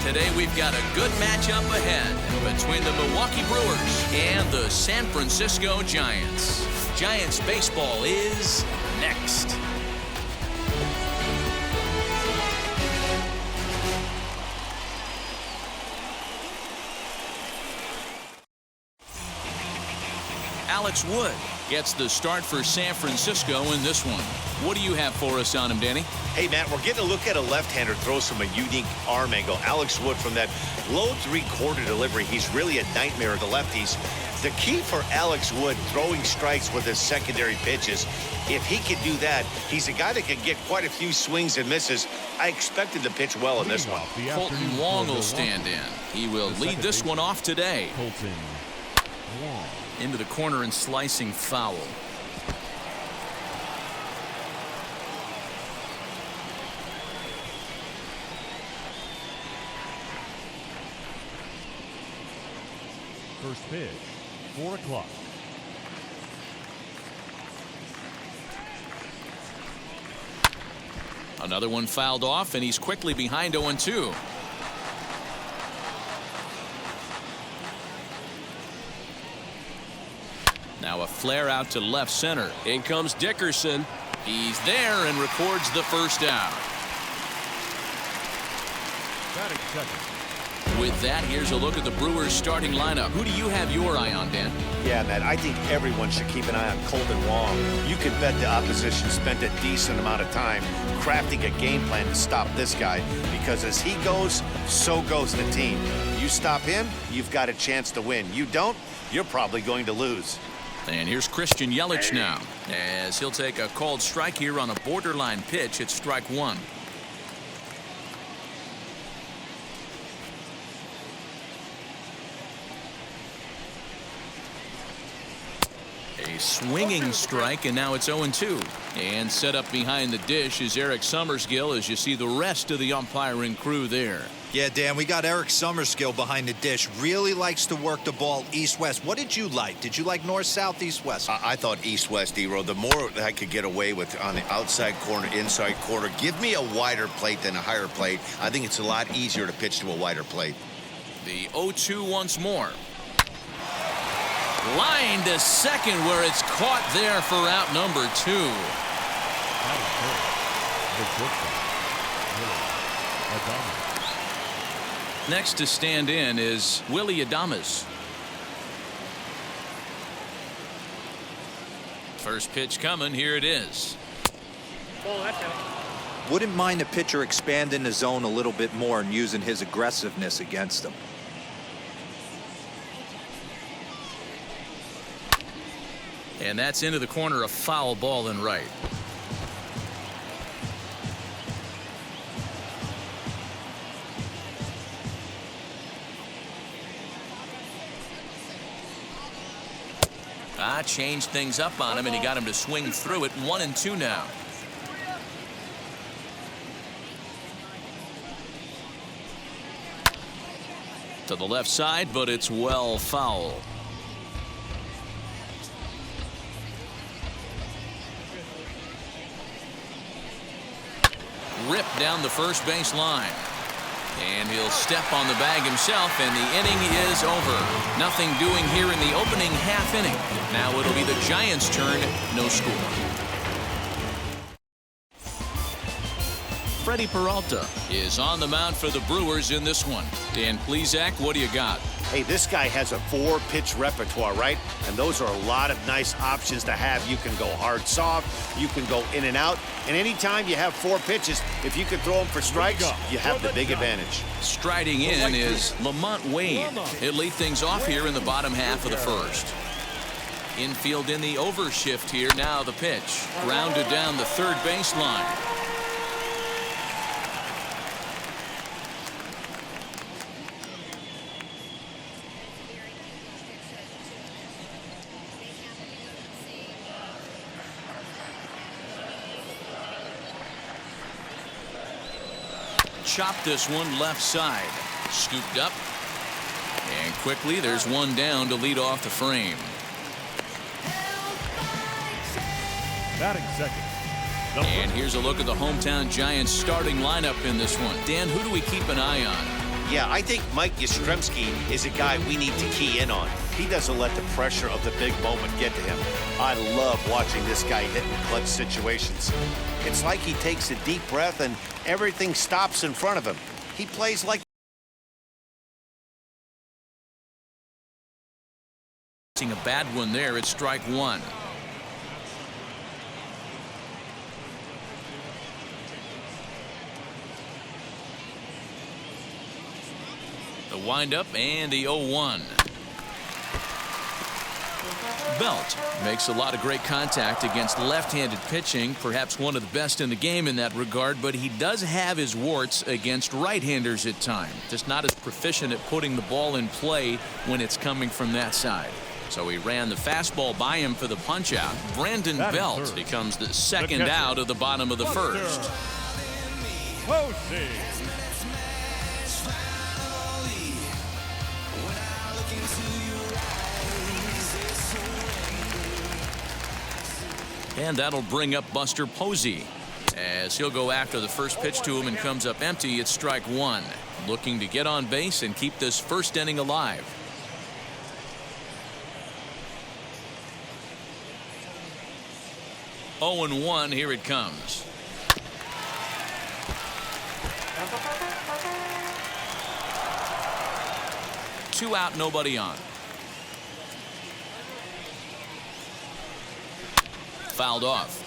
Today we've got a good matchup ahead between the Milwaukee Brewers and the San Francisco Giants. Giants baseball is next. Alex Wood gets the start for San Francisco in this one. What do you have for us on him, Danny? Hey, Matt, we're getting a look at a left-hander throws from a unique arm angle. Alex Wood from that low three-quarter delivery. He's really a nightmare of the lefties. The key for Alex Wood throwing strikes with his secondary pitches, if he can do that, he's a guy that can get quite a few swings and misses. I expected to pitch well in this one. Colton Wong will stand in. He will lead this one off today. Into the corner and slicing foul. First pitch, 4 o'clock. Another one fouled off, and he's quickly behind 0-2. Now a flare out to left center. In comes Dickerson. He's there and records the first out. With that, here's a look at the Brewers starting lineup. Who do you have your eye on, Dan? Yeah, Matt, I think everyone should keep an eye on Colton Wong. You can bet the opposition spent a decent amount of time crafting a game plan to stop this guy, because as he goes, so goes the team. You stop him, you've got a chance to win. You don't, you're probably going to lose. And here's Christian Yelich now, as he'll take a called strike here on a borderline pitch at strike one. A swinging strike, and now it's 0-2. And set up behind the dish is Eric Summerskill, as you see the rest of the umpiring crew there. Yeah, Dan, we got Eric Summerskill behind the dish. Really likes to work the ball east-west. What did you like? Did you like north-south, east-west? I thought east-west, D-Row. The more I could get away with on the outside corner, inside corner, give me a wider plate than a higher plate. I think it's a lot easier to pitch to a wider plate. The 0-2 once more. Line to second, where it's caught there for out number 2. Next to stand in is Willie Adames. First pitch coming. Here it is. Wouldn't mind the pitcher expanding the zone a little bit more and using his aggressiveness against him. And that's into the corner, a foul ball and right. Changed things up on him, and he got him to swing through it. 1-2 now. To the left side, but it's well foul. Ripped down the first base line. And he'll step on the bag himself, and the inning is over. Nothing doing here in the opening half inning. Now it'll be the Giants' turn. No score. Freddie Peralta is on the mound for the Brewers in this one. Dan Plesac, what do you got? Hey, this guy has a 4-pitch repertoire, right? And those are a lot of nice options to have. You can go hard, soft. You can go in and out. And anytime you have 4 pitches, if you can throw them for strikes, you have the big advantage. Striding in is Lamont Wade. He'll lead things off here in the bottom half of the first. Infield in the overshift here. Now the pitch. Grounded down the third baseline. Chop this one left side. Scooped up. And quickly there's one down to lead off the frame. Batting second. And here's a look at the hometown Giants starting lineup in this one. Dan, who do we keep an eye on? Yeah, I think Mike Yastrzemski is a guy we need to key in on. He doesn't let the pressure of the big moment get to him. I love watching this guy hit in clutch situations. It's like he takes a deep breath and everything stops in front of him. He plays like a bad one there at strike one. The windup and the 0-1. Belt makes a lot of great contact against left-handed pitching, perhaps one of the best in the game in that regard, but he does have his warts against right-handers at times. Just not as proficient at putting the ball in play when it's coming from that side. So he ran the fastball by him for the punch-out. Brandon Belt becomes the second out of the bottom of the first. And that'll bring up Buster Posey as he'll go after the first pitch to him and comes up empty. It's strike one. Looking to get on base and keep this first inning alive. Oh and 1. Here it comes. Two out, nobody on. Fouled off.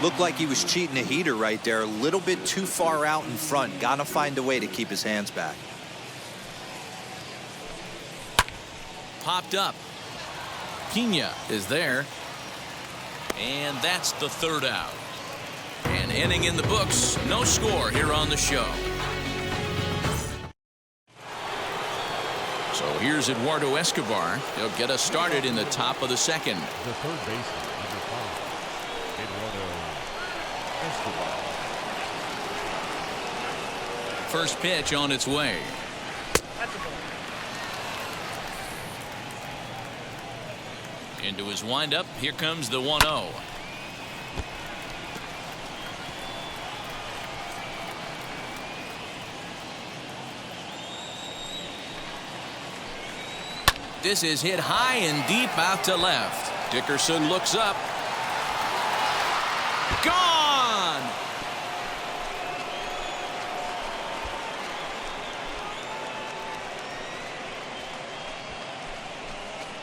Looked like he was cheating a heater right there. A little bit too far out in front. Gotta find a way to keep his hands back. Popped up. Pena is there. And that's the third out. An inning in the books. No score here on the show. So here's Eduardo Escobar. He'll get us started in the top of the second. The third baseman, number 5, Eduardo Escobar. First pitch on its way. Into his windup. Here comes the 1-0. This is hit high and deep out to left. Dickerson looks up. Gone!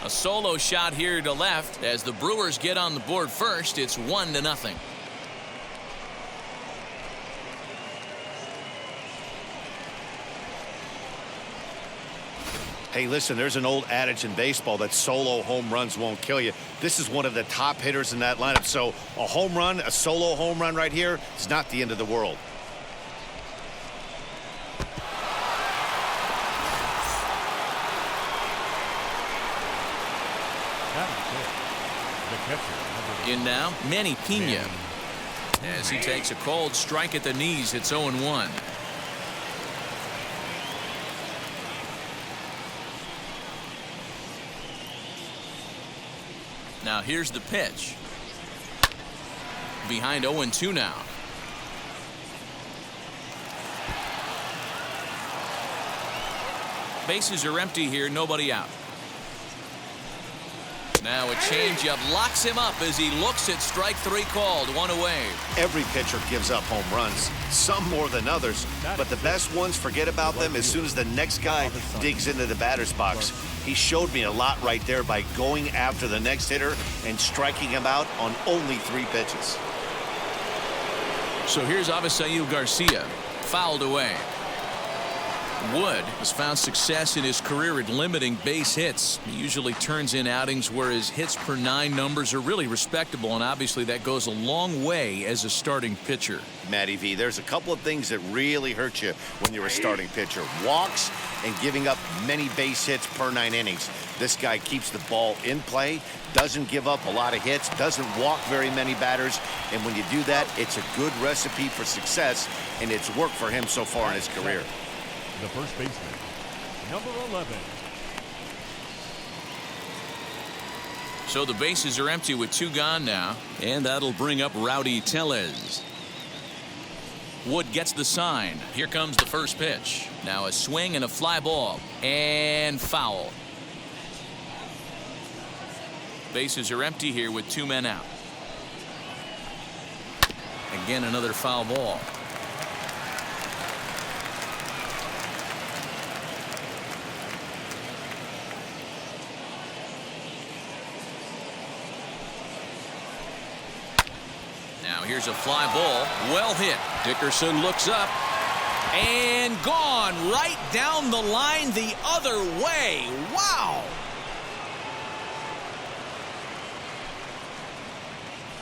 A solo shot here to left as the Brewers get on the board first. It's 1-0. Hey, listen, there's an old adage in baseball that solo home runs won't kill you. This is one of the top hitters in that lineup. So a home run, a solo home run right here is not the end of the world. In now, Manny Pena. As he takes a cold strike at the knees, it's 0-1. Now here's the pitch. Behind 0-2 now. Bases are empty here, nobody out. Now a changeup locks him up as he looks at strike three called. One away. Every pitcher gives up home runs, some more than others, but the best ones forget about them as soon as the next guy digs into the batter's box. He showed me a lot right there by going after the next hitter and striking him out on only 3 pitches. So here's Avisail Garcia, fouled away. Wood has found success in his career at limiting base hits. He usually turns in outings where his hits per 9 numbers are really respectable, and obviously that goes a long way as a starting pitcher. Matty V, there's a couple of things that really hurt you when you're a starting pitcher. Walks and giving up many base hits per 9 innings. This guy keeps the ball in play, doesn't give up a lot of hits, doesn't walk very many batters, and when you do that, it's a good recipe for success, and it's worked for him so far in his career. The first baseman, number 11. So the bases are empty with 2 gone now, and that'll bring up Rowdy Tellez. Wood gets the sign. Here comes the first pitch. Now a swing and a fly ball. And foul. Bases are empty here with 2 men out. Again, another foul ball. Now here's a fly ball. Well hit. Dickerson looks up. And gone right down the line the other way. Wow.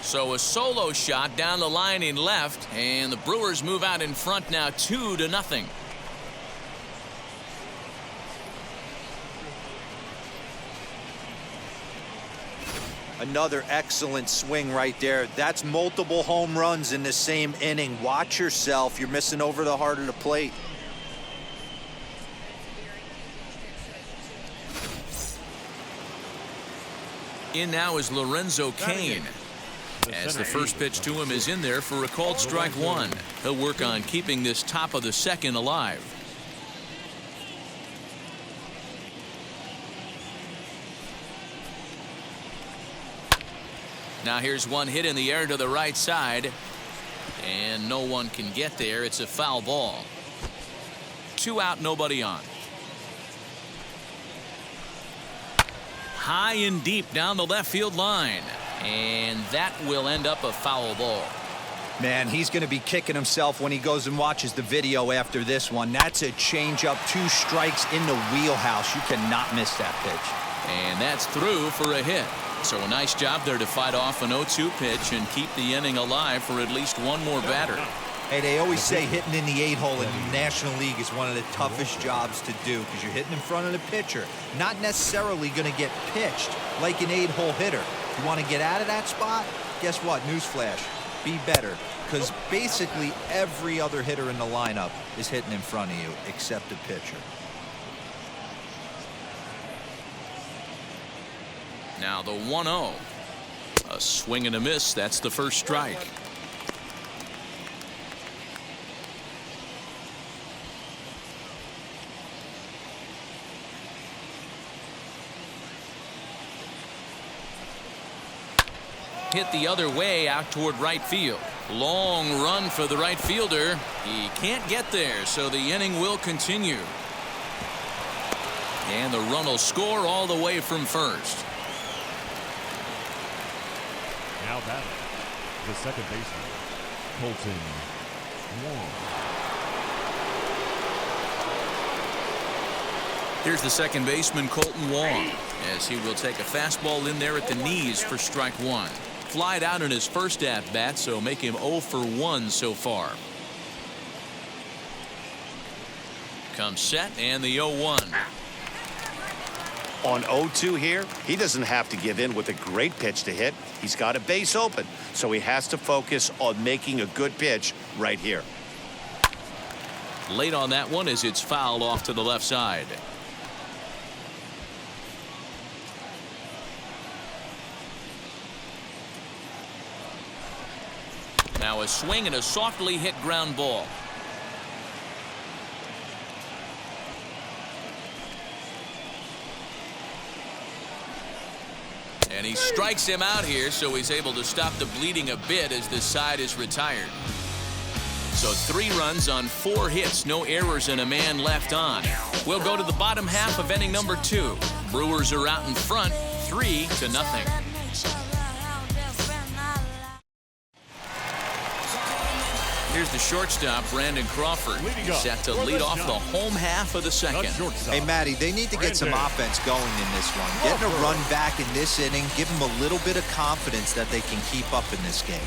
So a solo shot down the line in left, and the Brewers move out in front now 2-0. Another excellent swing right there. That's multiple home runs in the same inning. Watch yourself. You're missing over the heart of the plate. In now is Lorenzo Cain. As the first pitch to him is in there for a called strike 1. He'll work on keeping this top of the second alive. Now here's one hit in the air to the right side. And no one can get there. It's a foul ball. 2 out, nobody on. High and deep down the left field line. And that will end up a foul ball. Man, he's going to be kicking himself when he goes and watches the video after this one. That's a changeup, 2 strikes in the wheelhouse. You cannot miss that pitch. And that's through for a hit. So a nice job there to fight off an 0-2 pitch and keep the inning alive for at least one more batter. Hey, they always say hitting in the 8-hole in the National League is one of the toughest jobs to do because you're hitting in front of the pitcher. Not necessarily going to get pitched like an 8-hole hitter. You want to get out of that spot? Guess what? Newsflash. Be better. Because basically every other hitter in the lineup is hitting in front of you except the pitcher. Now the 1-0. A swing and a miss. That's the first strike. Hit the other way out toward right field. Long run for the right fielder. He can't get there, so the inning will continue. And the run will score all the way from first. Now batting, the second baseman, Colton Wong. Here's the second baseman, Colton Wong, as he will take a fastball in there at the knees for strike 1. Flied out in his first at-bat, so make him 0 for 1 so far. Comes set, and the 0-1. On 0-2 here, he doesn't have to give in with a great pitch to hit. He's got a base open, so he has to focus on making a good pitch right here. Late on that one as it's fouled off to the left side. Now a swing and a softly hit ground ball. And he strikes him out here, so he's able to stop the bleeding a bit as this side is retired. So 3 runs on 4 hits, no errors, and a man left on. We'll go to the bottom half of inning number 2. Brewers are out in front, 3-0. Here's the shortstop, Brandon Crawford, set to lead off the home half of the second. Hey, Matty, they need to get some offense going in this one. Getting a run back in this inning, give them a little bit of confidence that they can keep up in this game.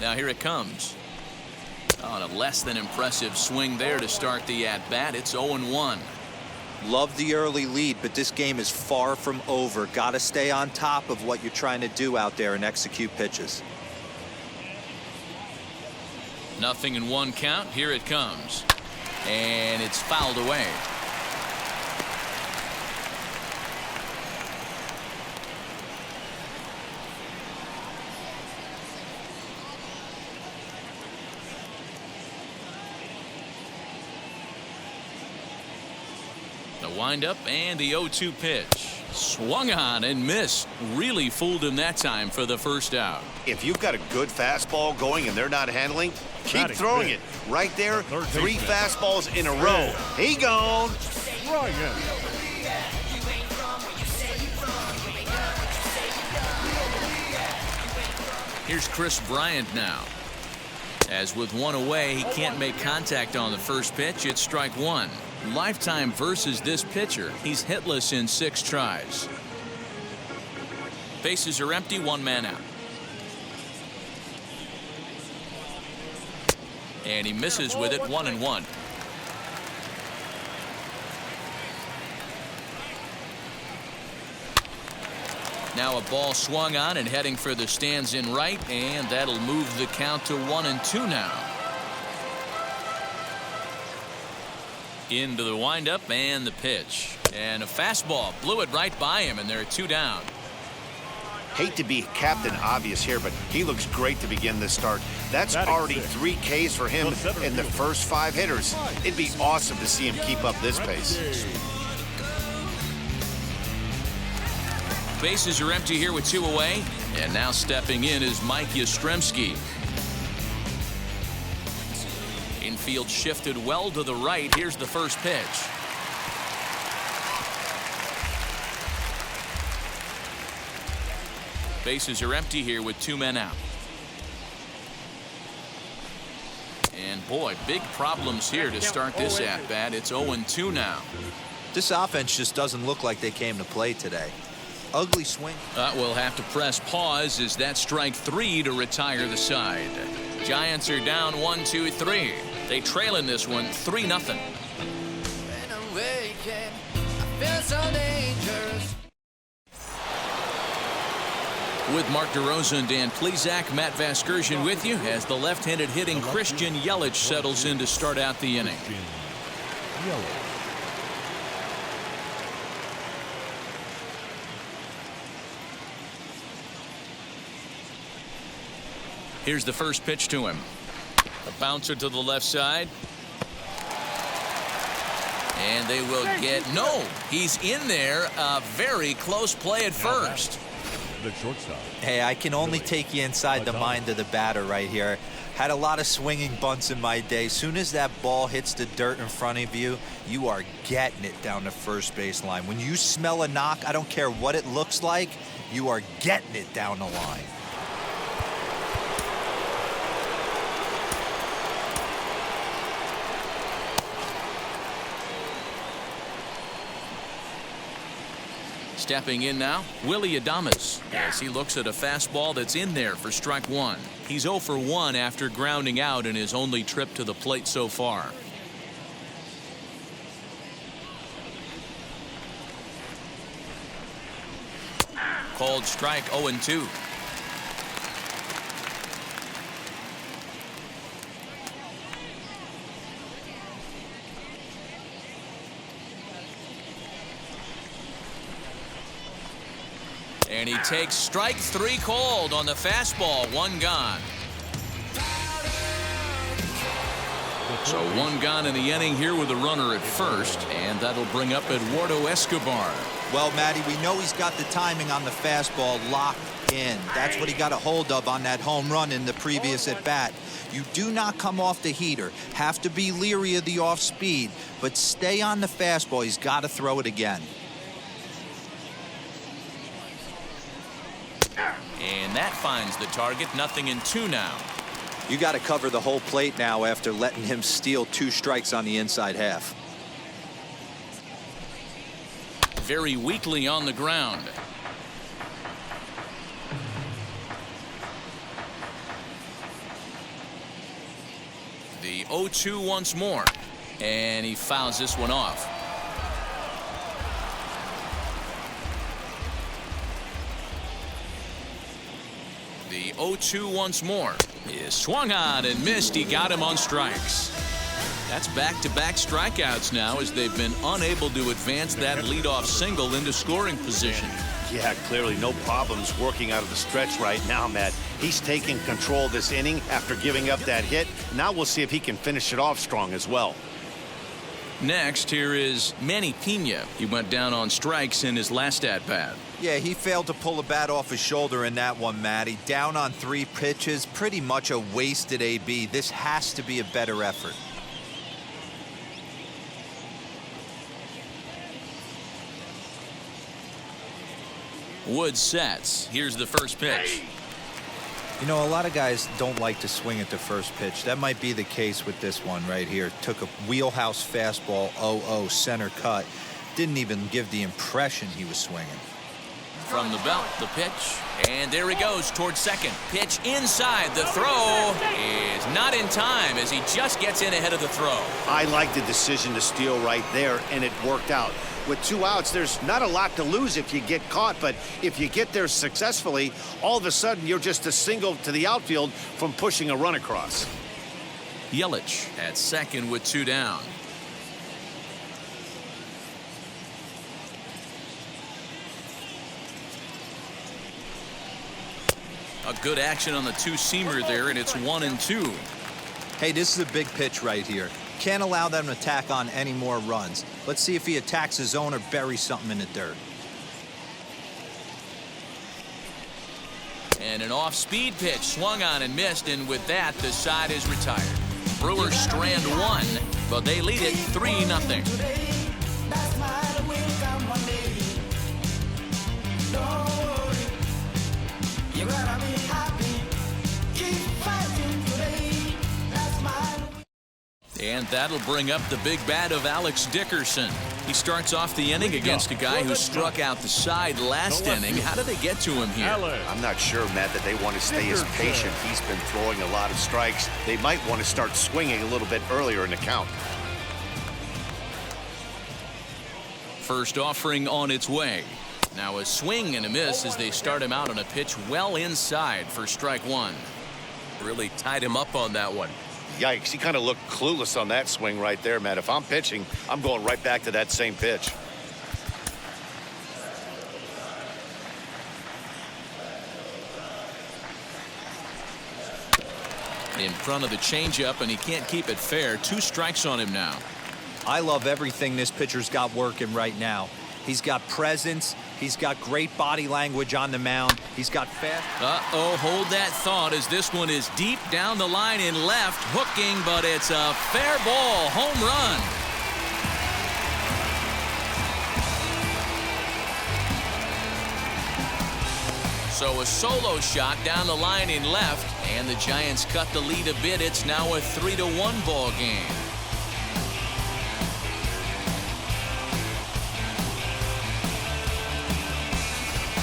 Now here it comes. On a less than impressive swing there to start the at-bat. It's 0-1. Love the early lead, but this game is far from over. Got to stay on top of what you're trying to do out there and execute pitches. Nothing in 1 count. Here it comes. And it's fouled away. The windup and the 0-2 pitch. Swung on and missed. Really fooled him that time for the first out. If you've got a good fastball going and they're not handling, keep throwing it. Right there, 3 fastballs in a row. He gone. Ryan. Here's Chris Bryant now. As with one away, he can't make contact on the first pitch. It's strike one. Lifetime versus this pitcher. He's hitless in 6 tries. Bases are empty, 1 man out. And he misses with it, 1-1. Now a ball swung on and heading for the stands in right, and that'll move the count to 1-2 now. Into the windup and the pitch. And a fastball blew it right by him, and they're 2 down. Hate to be Captain Obvious here, but he looks great to begin this start. That's already 3 Ks for him in the first 5 hitters. It'd be awesome to see him keep up this pace. Bases are empty here with 2 away, and now stepping in is Mike Yastrzemski. Infield shifted well to the right. Here's the first pitch. Bases are empty here with 2 men out. And boy, big problems here to start this at bat. It's 0-2 now. This offense just doesn't look like they came to play today. Ugly swing. We'll have to press pause as that's strike 3 to retire the side. Giants are down 1-2-3. They trail in this one 3-0. With Mark DeRosa and Dan Plesac, Matt Vasgersian with you as the left-handed hitting Christian Yelich settles in to start out the inning. Here's the first pitch to him. A bouncer to the left side. And they will get no. He's in there. A very close play at first. The shortstop. Hey, I can only take you inside the mind of the batter right here. Had a lot of swinging bunts in my day. Soon as that ball hits the dirt in front of you, you are getting it down the first base line. When you smell a knock, I don't care what it looks like, you are getting it down the line. Stepping in now, Willy Adames, as he looks at a fastball that's in there for strike 1. He's 0 for 1 after grounding out in his only trip to the plate so far. Called strike 0-2. And he takes strike 3 called on the fastball. 1 gone. So 1 gone in the inning here with a runner at first, and that'll bring up Eduardo Escobar. Well, Matty, we know he's got the timing on the fastball locked in. That's what he got a hold of on that home run in the previous at bat. You do not come off the heater. Have to be leery of the off speed, but stay on the fastball. He's got to throw it again. And that finds the target. 0-2 now. You got to cover the whole plate now after letting him steal 2 strikes on the inside half. Very weakly on the ground. The 0-2 once more. And he fouls this one off. The 0-2 once more is swung on and missed. He got him on strikes. That's back-to-back strikeouts now as they've been unable to advance that leadoff single into scoring position. Yeah, clearly no problems working out of the stretch right now, Matt. He's taking control of this inning after giving up that hit. Now we'll see if he can finish it off strong as well. Next, here is Manny Pena. He went down on strikes in his last at-bat. Yeah, he failed to pull the bat off his shoulder in that one, Matty. Down on 3 pitches, pretty much a wasted AB. This has to be a better effort. Wood sets. Here's the first pitch. You know, a lot of guys don't like to swing at the first pitch. That might be the case with this one right here. Took a wheelhouse fastball, 0-0 center cut. Didn't even give the impression he was swinging. From the belt, the pitch, and there he goes towards second. Pitch inside. The throw is not in time as he just gets in ahead of the throw. I like the decision to steal right there, and it worked out. With 2 outs, there's not a lot to lose if you get caught, but if you get there successfully, all of a sudden you're just a single to the outfield from pushing a run across. Yelich at second with 2 down. A good action on the 2-seamer there, and it's 1-2. Hey, this is a big pitch right here. Can't allow them to tack on any more runs. Let's see if he attacks his zone or buries something in the dirt. And an off-speed pitch swung on and missed, and with that, the side is retired. Brewers strand 1, but they lead it 3-0. And that'll bring up the big bat of Alex Dickerson. He starts off the inning against a guy who struck out the side last inning. How did they get to him here? I'm not sure, Matt, that they want to stay as patient. He's been throwing a lot of strikes. They might want to start swinging a little bit earlier in the count. First offering on its way. Now a swing and a miss as they start him out on a pitch well inside for strike 1. Really tied him up on that one. Yikes, he kind of looked clueless on that swing right there, Matt. If I'm pitching, I'm going right back to that same pitch. In front of the changeup, and he can't keep it fair. 2 strikes on him now. I love everything this pitcher's got working right now. He's got presence. He's got great body language on the mound. He's got fast. Uh-oh, hold that thought as this one is deep down the line in left, hooking, but it's a fair ball, home run. So a solo shot down the line in left, and the Giants cut the lead a bit. It's now a 3-1 ball game.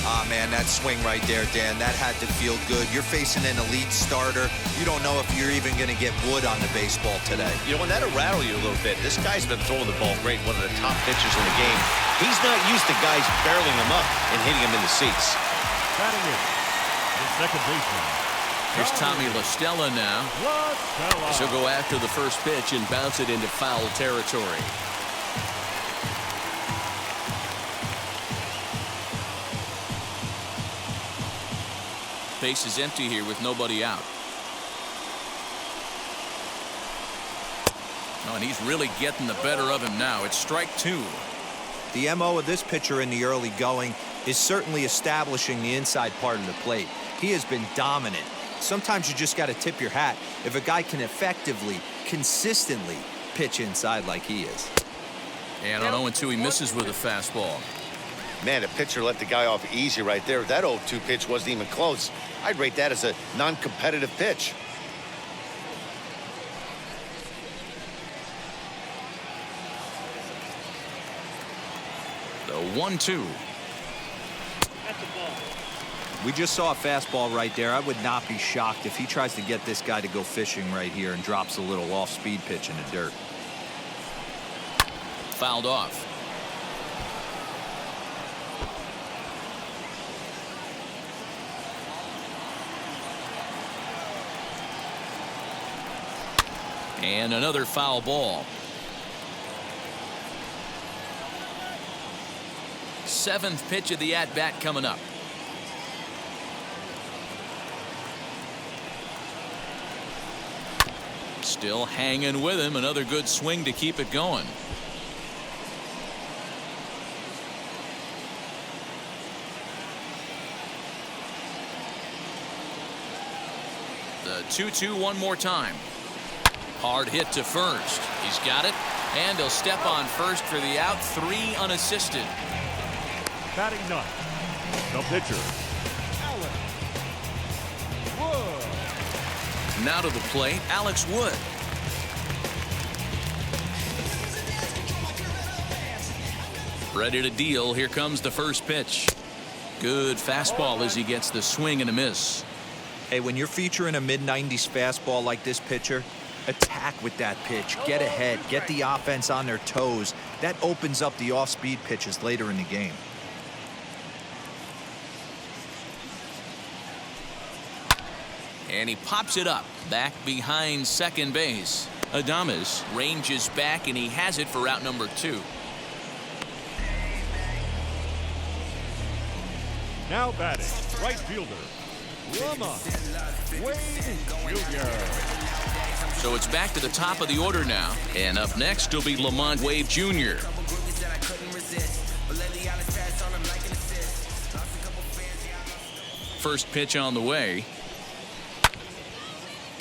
Ah, man, that swing right there, Dan, that had to feel good. You're facing an elite starter. You don't know if you're even going to get wood on the baseball today. You know, and that'll rattle you a little bit. This guy's been throwing the ball great, one of the top pitchers in the game. He's not used to guys barreling him up and hitting him in the seats. Batting it, the second baseman. Here's Tommy La Stella now. She'll go after the first pitch and bounce it into foul territory. Base is empty here with nobody out. Oh, and he's really getting the better of him now. It's strike 2. The MO of this pitcher in the early going is certainly establishing the inside part of the plate. He has been dominant. Sometimes you just got to tip your hat if a guy can effectively, consistently pitch inside like he is. And on 0-2, he misses with a fastball. Man, the pitcher let the guy off easy right there. That 0-2 pitch wasn't even close. I'd rate that as a non-competitive pitch. The 1-2. We just saw a fastball right there. I would not be shocked if he tries to get this guy to go fishing right here and drops a little off-speed pitch in the dirt. Fouled off. And another foul ball. 7th pitch of the at-bat coming up. Still hanging with him. Another good swing to keep it going. 2-2 one more time. Hard hit to first. He's got it. And he'll step on first for the out. 3 unassisted. Batting ninth, the pitcher, Alex Wood. Now to the plate, Alex Wood. Ready to deal. Here comes the first pitch. Good fastball as he gets the swing and a miss. Hey, when you're featuring a mid-90s fastball like this pitcher, attack with that pitch. Get ahead. Get the offense on their toes. That opens up the off-speed pitches later in the game. And he pops it up back behind second base. Adames ranges back and he has it for out number 2. Now batting, right fielder, Lamont Wade Jr. So it's back to the top of the order now. And up next will be Lamont Wade Jr. First pitch on the way.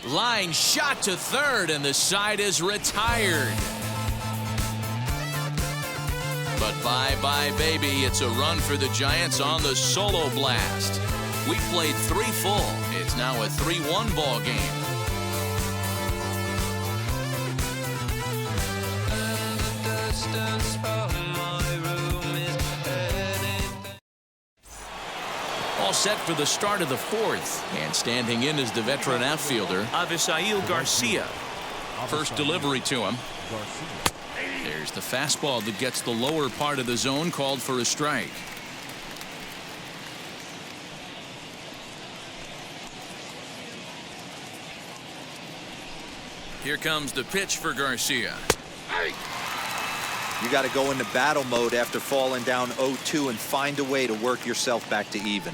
Line shot to third, and the side is retired. But bye-bye, baby. It's a run for the Giants on the solo blast. We played 3 full. It's now a 3-1 ball game. All set for the start of the 4th. And standing in is the veteran outfielder, Avisail Garcia. First delivery to him. There's the fastball that gets the lower part of the zone, called for a strike. Here comes the pitch for Garcia. You got to go into battle mode after falling down 0-2 and find a way to work yourself back to even.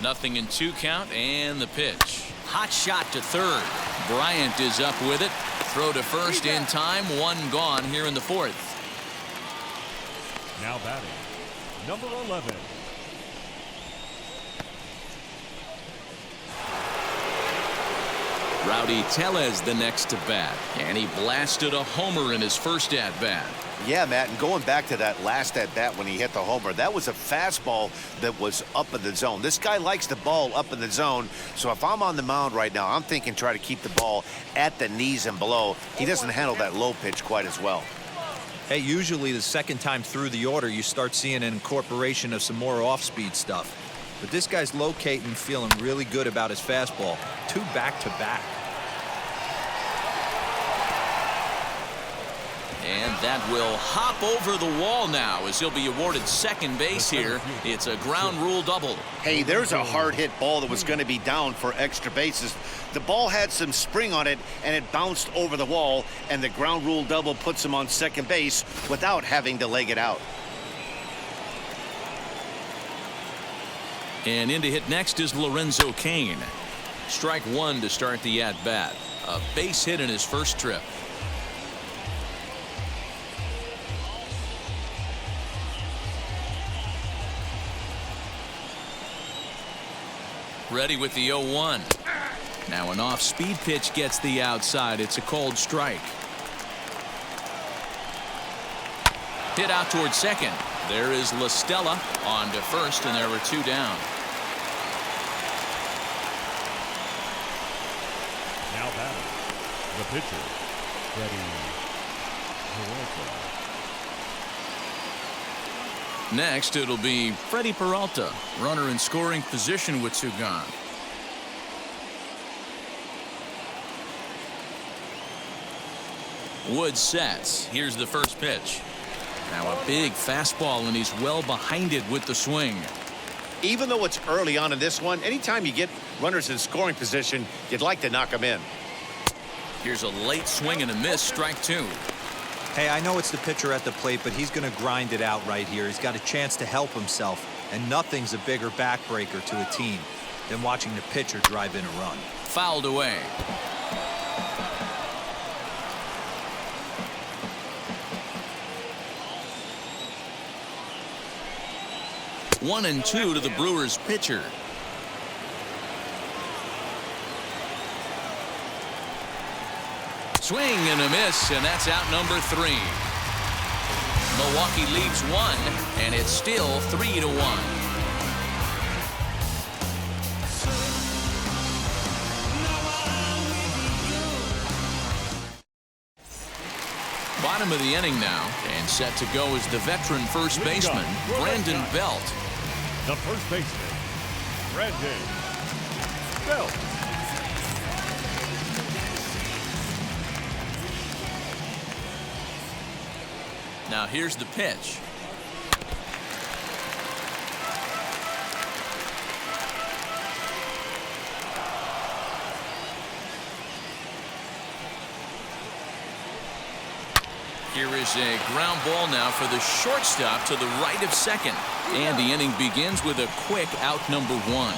Nothing in 2 count, and the pitch. Hot shot to third. Bryant is up with it. Throw to first in time. 1 gone here in the 4th. Now batting, number 11. Rowdy Tellez the next to bat, and he blasted a homer in his first at-bat. Yeah, Matt, and going back to that last at-bat when he hit the homer, that was a fastball that was up in the zone. This guy likes the ball up in the zone, so if I'm on the mound right now, I'm thinking try to keep the ball at the knees and below. He doesn't handle that low pitch quite as well. Hey, usually the second time through the order, you start seeing an incorporation of some more off-speed stuff. But this guy's locating, feeling really good about his fastball. 2 back-to-back. And that will hop over the wall now as he'll be awarded second base here. It's a ground rule double. Hey, there's a hard hit ball that was going to be down for extra bases. The ball had some spring on it, and it bounced over the wall, and the ground rule double puts him on second base without having to leg it out. And in to hit next is Lorenzo Cain. Strike 1 to start the at-bat. A base hit in his first trip. Ready with the 0-1. Now an off-speed pitch gets the outside. It's a cold strike. Hit out towards second. There is La Stella on to first, and there were 2 down. Now batting, the pitcher, Freddie Peralta. Next, it'll be Freddie Peralta, runner in scoring position with 2 gone. Wood sets. Here's the first pitch. Now a big fastball, and he's well behind it with the swing. Even though it's early on in this one, anytime you get runners in scoring position, you'd like to knock them in. Here's a late swing and a miss, strike 2. Hey, I know it's the pitcher at the plate, but he's going to grind it out right here. He's got a chance to help himself, and nothing's a bigger backbreaker to a team than watching the pitcher drive in a run. Fouled away. One and 2 to the Brewers pitcher. Swing and a miss, and that's out number 3. Milwaukee leads 1, and it's still 3-1. Bottom of the inning now, and set to go is the veteran first baseman, Brandon Belt. The first baseman, Brandon Belt. Now here's the pitch. Here is a ground ball now for the shortstop to the right of second. And the inning begins with a quick out number 1.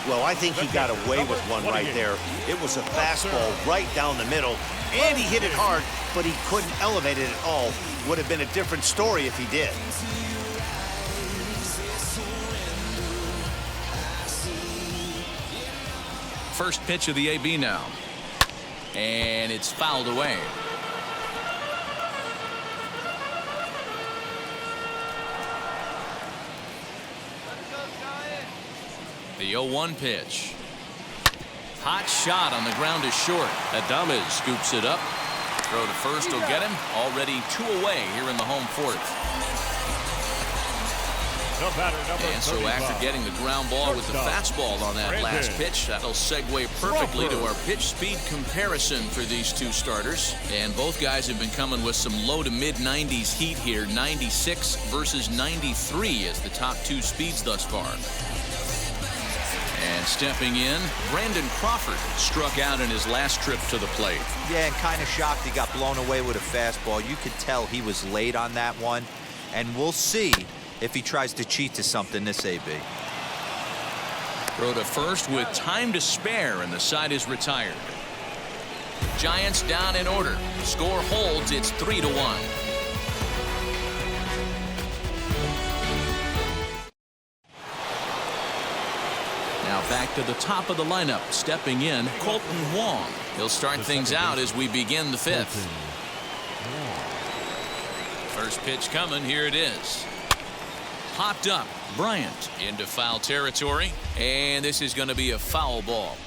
Well, I think he got away with one right there. It was a fastball right down the middle, and he hit it hard, but he couldn't elevate it at all. Would have been a different story if he did. First pitch of the AB now. And it's fouled away. The 0-1 pitch. Hot shot on the ground is short. Adames scoops it up. Throw to first will get him. Already 2 away here in the home 4th. And so after getting the ground ball with the fastball on that last pitch, that'll segue perfectly to our pitch speed comparison for these two starters. And both guys have been coming with some low to mid 90s heat here. 96 versus 93 as the top 2 speeds thus far. And stepping in, Brandon Crawford struck out in his last trip to the plate. Yeah, and kind of shocked he got blown away with a fastball. You could tell he was late on that one. And we'll see if he tries to cheat to something this AB. Throw to first with time to spare, and the side is retired. Giants down in order. Score holds. It's 3-1. Now back to the top of the lineup. Stepping in, Colton Wong. He'll start things out as we begin the 5th. First pitch coming. Here it is. Popped up. Bryant into foul territory. And this is going to be a foul ball.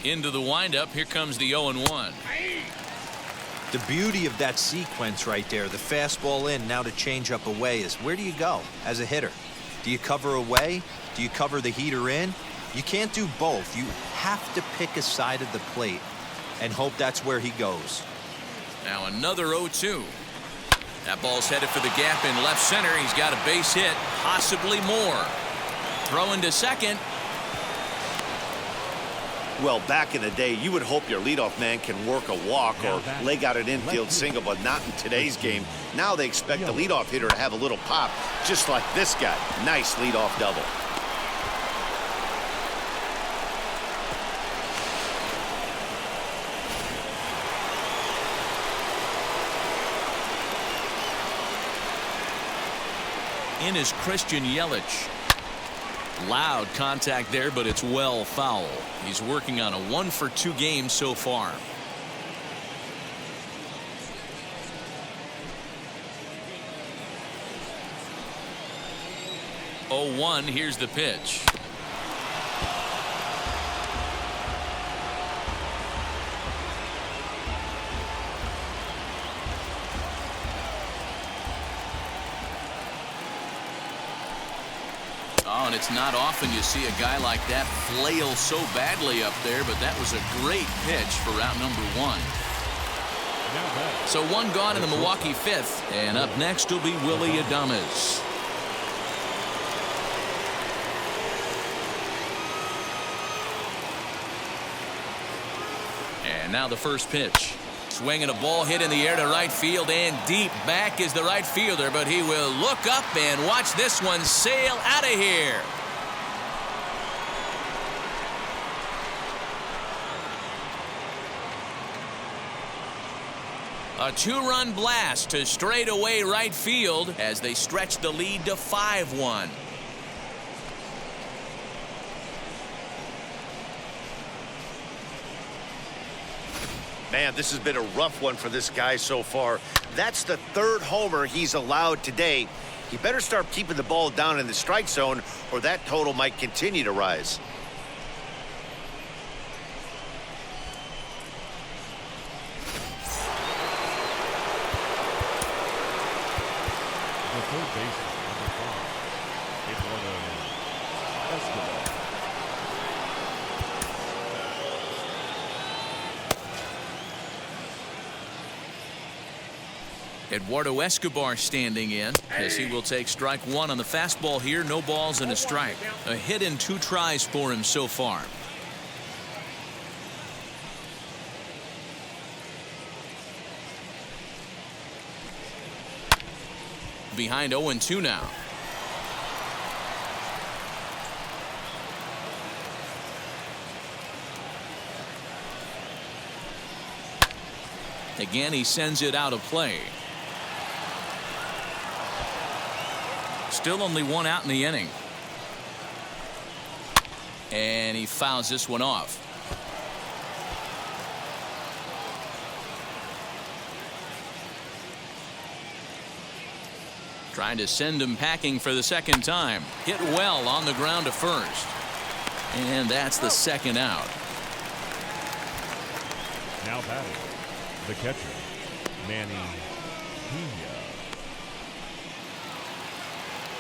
Into the windup. Here comes the 0-1. The beauty of that sequence right there, the fastball in, now the changeup away, is where do you go as a hitter? Do you cover away? Do you cover the heater in? You can't do both. You have to pick a side of the plate and hope that's where he goes. Now another 0-2. That ball's headed for the gap in left center. He's got a base hit, possibly more. Throwing to second. Well, back in the day, you would hope your leadoff man can work a walk or leg out an infield single, but not in today's game. Now they expect the leadoff hitter to have a little pop, just like this guy. Nice leadoff double. In is Christian Yelich. Loud contact there, but it's well foul. He's working on a 1-for-2 game so far. Oh, 1. Here's the pitch. Oh, and it's not often you see a guy like that flail so badly up there, but that was a great pitch for route number 1. So 1 gone in the Milwaukee 5th, and up next will be Willie Adames. And now the first pitch. Swinging a ball hit in the air to right field, and deep back is the right fielder, but he will look up and watch this one sail out of here. A 2-run blast to straightaway right field as they stretch the lead to 5-1. Man, this has been a rough one for this guy so far. That's the third homer he's allowed today. He better start keeping the ball down in the strike zone, or that total might continue to rise. The third baseman, number 5, Eduardo Escobar. Eduardo Escobar standing in as he will take strike one on the fastball here. No balls and a strike. A hit in 2 tries for him so far. Behind 0-2 now. Again, he sends it out of play. Still only 1 out in the inning. And he fouls this one off. Trying to send him packing for the second time. Hit well on the ground to first. And that's the second out. Now batting, the catcher, Manny Pena.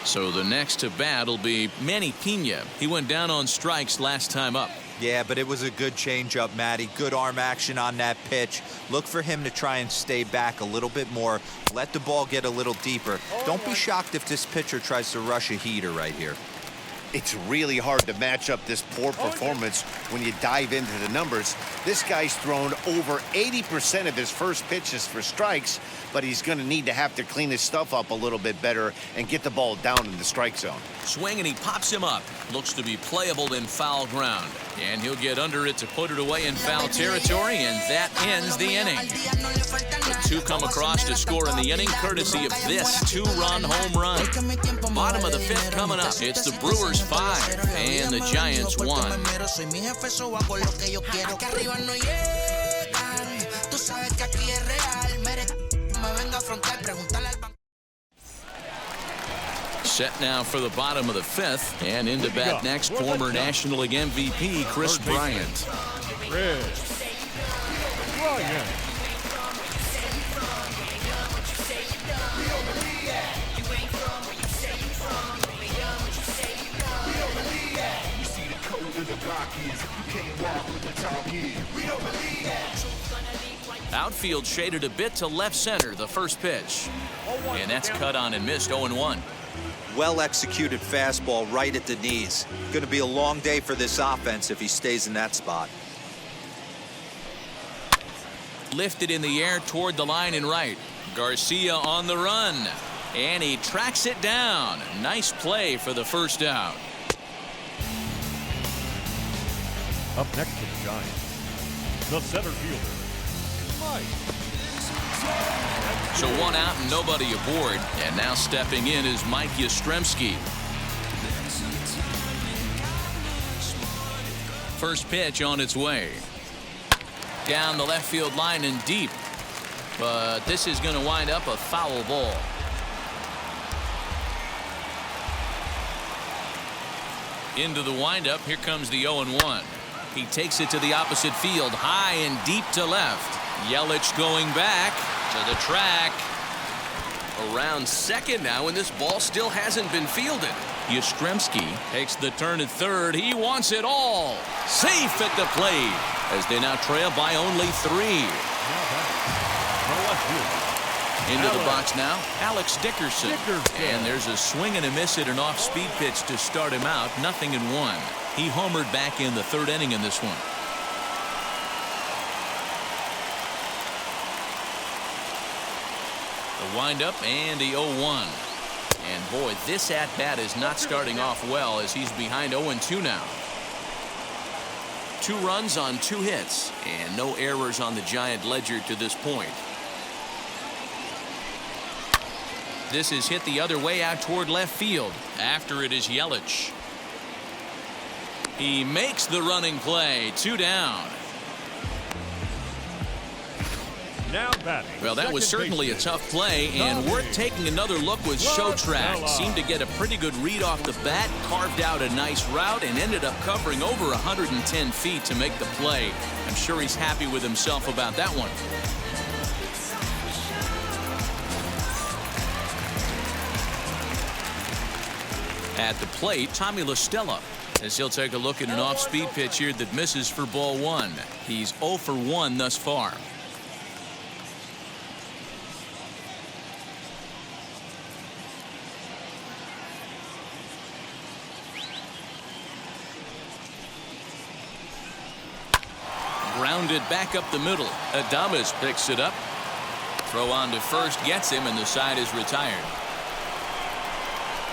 So the next to bat will be Manny Pena. He went down on strikes last time up. Yeah, but it was a good changeup, Matty. Good arm action on that pitch. Look for him to try and stay back a little bit more. Let the ball get a little deeper. Don't be shocked if this pitcher tries to rush a heater right here. It's really hard to match up this poor performance when you dive into the numbers. This guy's thrown over 80% of his first pitches for strikes, but he's going to need to have to clean his stuff up a little bit better and get the ball down in the strike zone. Swing and he pops him up. Looks to be playable in foul ground. And he'll get under it to put it away in foul territory, and that ends the inning. The 2 come across to score in the inning, courtesy of this 2-run home run. Bottom of the 5th coming up. It's the Brewers 5 and the Giants 1. Set now for the bottom of the 5th, and into bat next, former National League MVP Chris Bryant. Chris Bryant. Outfield shaded a bit to left center, the first pitch. And that's cut on and missed. 0-1. Well executed fastball right at the knees. Going to be a long day for this offense if he stays in that spot. Lifted in the air toward the line and right. Garcia on the run. And he tracks it down. Nice play for the first out. Up next for the Giants, the center fielder, Mike. So 1 out and nobody aboard. And now stepping in is Mike Yastrzemski. First pitch on its way. Down the left field line and deep. But this is going to wind up a foul ball. Into the windup. Here comes the 0-1. He takes it to the opposite field, high and deep to left. Yelich going back to the track. Around second now, and this ball still hasn't been fielded. Yastrzemski takes the turn at third. He wants it all. Safe at the plate as they now trail by only 3. Into the box now, Alex Dickerson. And there's a swing and a miss at an off-speed pitch to start him out. 0-1. He homered back in the 3rd inning in this one. The windup and the 0-1. And boy, this at-bat is not starting off well as he's behind 0-2 now. 2 runs on 2 hits and no errors on the Giant ledger to this point. This is hit the other way out toward left field. After it is Yelich. He makes the running play. 2 down. Now batting. Well, that was second certainly a baseman, tough play, and worth taking another look was Showtrack. Seemed to get a pretty good read off the bat, carved out a nice route, and ended up covering over 110 feet to make the play. I'm sure he's happy with himself about that one. At the plate, Tommy La Stella, as he'll take a look at an off-speed pitch here that misses for ball one. He's 0 for 1 thus far. Grounded back up the middle. Adames picks it up. Throw on to first gets him, and the side is retired.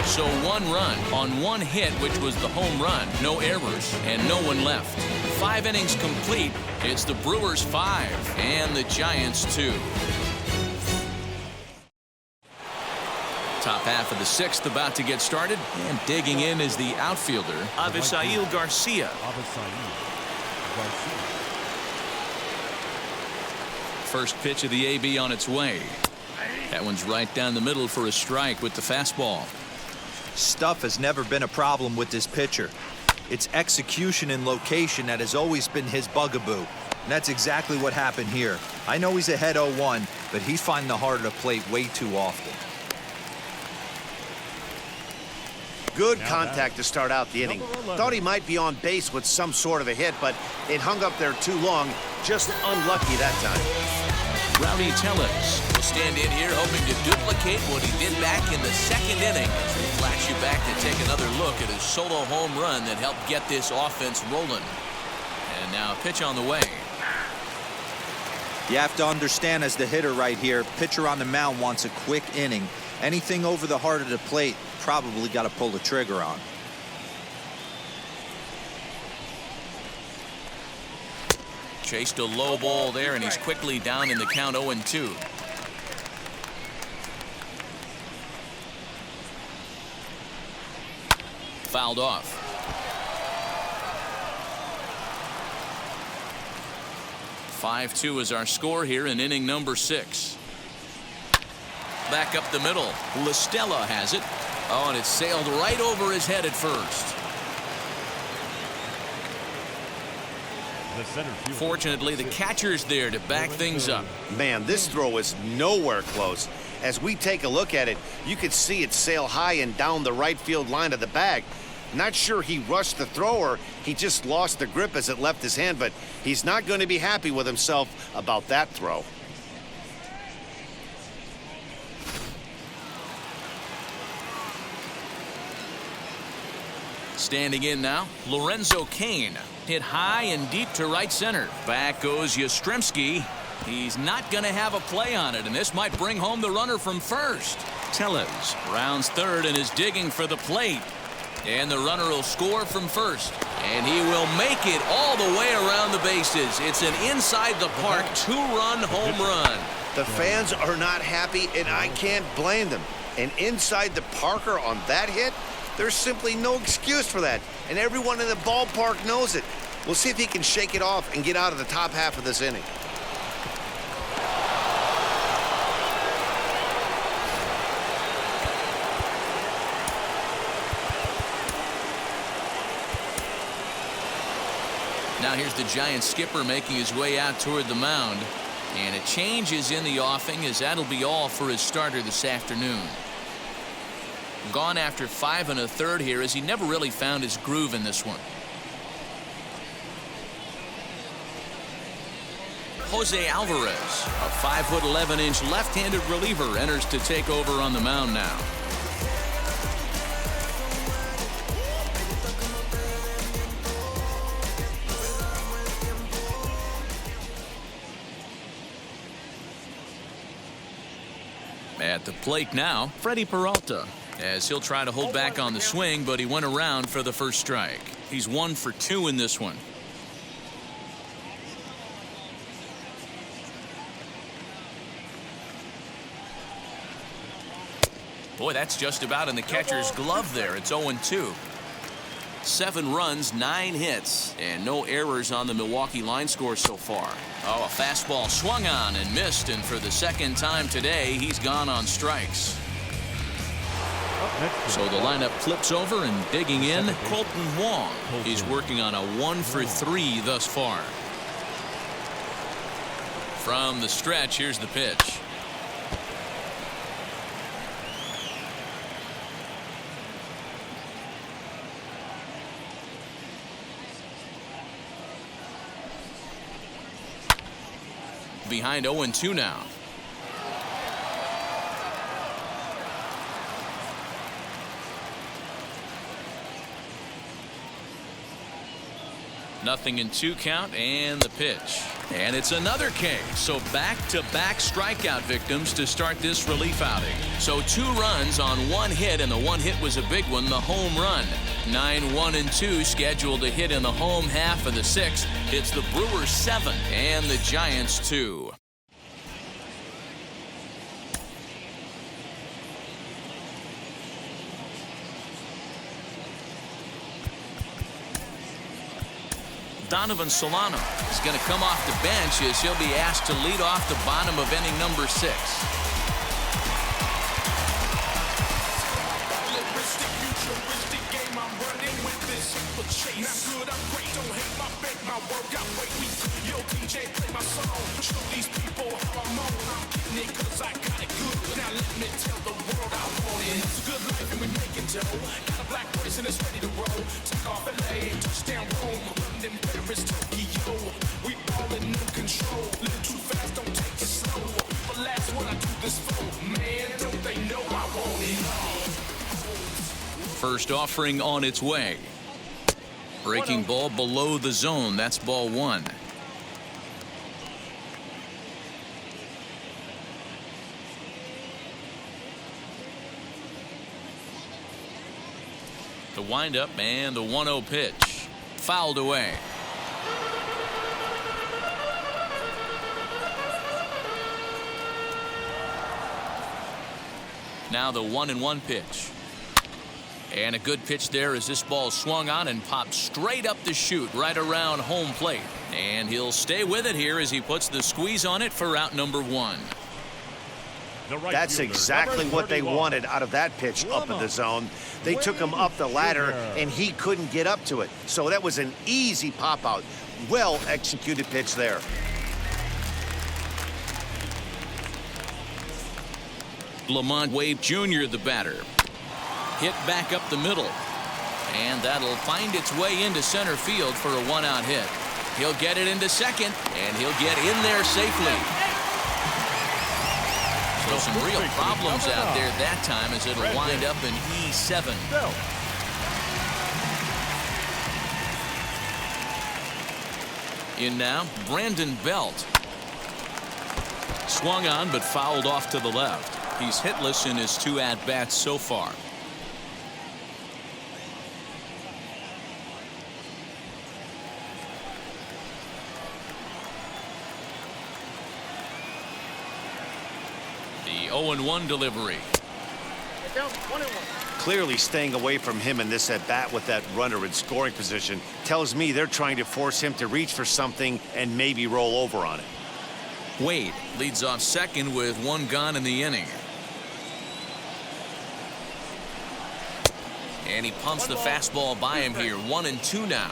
So 1 run on 1 hit, which was the home run. No errors and no one left. 5 innings complete. It's the Brewers 5 and the Giants 2. Top half of the 6th about to get started, and digging in is the outfielder Avisail Garcia. First pitch of the AB on its way. That one's right down the middle for a strike with the fastball. Stuff has never been a problem with this pitcher. It's execution and location that has always been his bugaboo. And that's exactly what happened here. I know he's ahead 0-1, but he's finding the heart of the plate way too often. Good contact to start out the inning. Thought he might be on base with some sort of a hit, but it hung up there too long. Just unlucky that time. Rowdy Tellez will stand in here hoping to duplicate what he did back in the 2nd inning. So we'll flash you back to take another look at his solo home run that helped get this offense rolling. And now a pitch on the way. You have to understand, as the hitter right here, pitcher on the mound wants a quick inning. Anything over the heart of the plate, probably got to pull the trigger on. Chased a low ball there, and he's quickly down in the count 0-2. Fouled off. "5-2 is our score here in inning number 6. Back up the middle. La Stella has it. Oh, and it sailed right over his head at first. Fortunately, the catcher's there to back things up. Man, this throw is nowhere close. As we take a look at it, you could see it sail high and down the right field line of the bag. Not sure he rushed the throw or he just lost the grip as it left his hand, but he's not going to be happy with himself about that throw. Standing in now, Lorenzo Cain. Hit high and deep to right center. Back goes Yastrzemski. He's not going to have a play on it, and this might bring home the runner from first. Tellez rounds third and is digging for the plate. And the runner will score from first. And he will make it all the way around the bases. It's an inside the park 2-run home run. The fans are not happy, and I can't blame them. And inside the Parker on that hit, there's simply no excuse for that, and everyone in the ballpark knows it. We'll see if he can shake it off and get out of the top half of this inning. Now here's the Giants skipper making his way out toward the mound, and a change is in the offing, as that'll be all for his starter this afternoon. Gone after 5 1/3 here, as he never really found his groove in this one. Jose Alvarez, a 5'11" left-handed reliever, enters to take over on the mound now. At the plate now, Freddie Peralta, as he'll try to hold back on the swing, but he went around for the first strike. He's 1 for 2 in this one. Boy, that's just about in the catcher's glove there. It's 0-2. 7 runs, 9 hits, and no errors on the Milwaukee line score so far. Oh, a fastball swung on and missed, and for the second time today, he's gone on strikes. So the lineup flips over, and digging in, Colton Wong. He's working on a 1-for-3 thus far. From the stretch, here's the pitch. Behind 0-2 now. Nothing in 2 count, and the pitch. And it's another K. So back-to-back strikeout victims to start this relief outing. So 2 runs on 1 hit, and the 1 hit was a big one, the home run. 9-1-2 scheduled to hit in the home half of the 6th. It's the Brewers 7 and the Giants 2. Donovan Solano is going to come off the bench as he'll be asked to lead off the bottom of inning number 6. First offering on its way. Breaking ball below the zone. That's ball 1. The windup and the 1-0 pitch. Fouled away. Now the 1-1 pitch. And a good pitch there as this ball swung on and popped straight up the chute right around home plate. And he'll stay with it here as he puts the squeeze on it for out number 1. That's exactly what they wanted out of that pitch up in the zone. They took him up the ladder, and he couldn't get up to it. So that was an easy pop-out. Well-executed pitch there. Lamont Wade Jr., the batter. Hit back up the middle. And that'll find its way into center field for a 1-out hit. He'll get it into second, and he'll get in there safely. So some real problems out there that time as it'll wind up in E7. In now, Brandon Belt. Swung on but fouled off to the left. He's hitless in his 2 at-bats so far. The 0-1 delivery. Clearly staying away from him in this at-bat with that runner in scoring position tells me they're trying to force him to reach for something and maybe roll over on it. Wade leads off second with 1 gone in the inning. And he pumps the fastball by him here. 1-2 now.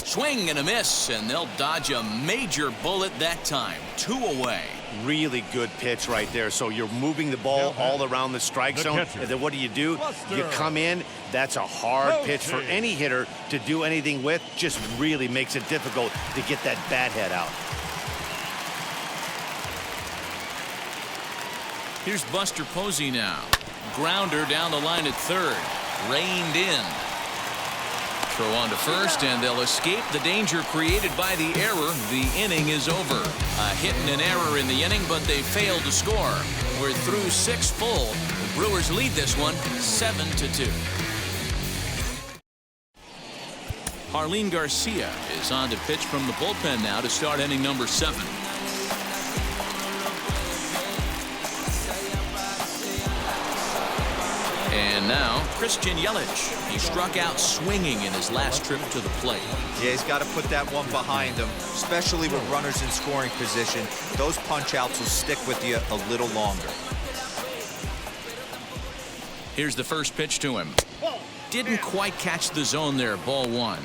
Swing and a miss, and they'll dodge a major bullet that time. 2 away. Really good pitch right there. So you're moving the ball all around the strike zone. And then what do? You come in. That's a hard pitch for any hitter to do anything with. Just really makes it difficult to get that bat head out. Here's Buster Posey now. Grounder down the line at third. Reined in. Throw on to first, and they'll escape the danger created by the error. The inning is over. A hit and an error in the inning, but they failed to score. We're through 6 full. The Brewers lead this one 7-2. Harleen Garcia is on to pitch from the bullpen now to start inning number 7. And now, Christian Yelich. He struck out swinging in his last trip to the plate. Yeah, he's got to put that one behind him, especially with runners in scoring position. Those punch-outs will stick with you a little longer. Here's the first pitch to him. Didn't quite catch the zone there. Ball one.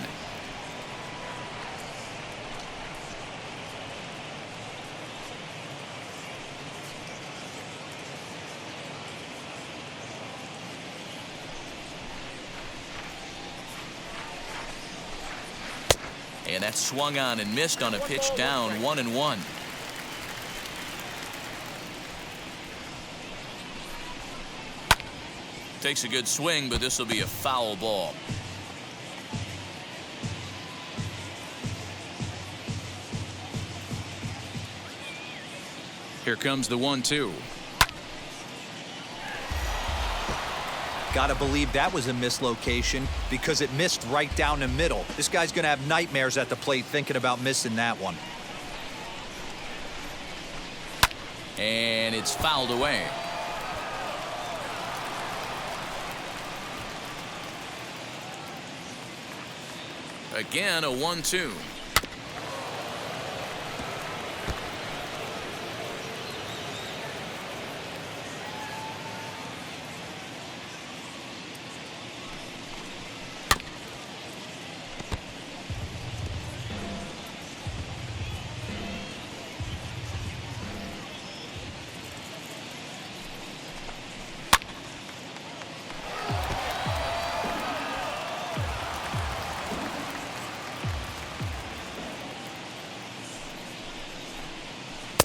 And that swung on and missed on a pitch down 1-1. Takes a good swing, but this will be a foul ball. Here comes the 1-2. Gotta believe that was a mislocation because it missed right down the middle. This guy's gonna have nightmares at the plate thinking about missing that one. And it's fouled away. Again, a 1-2.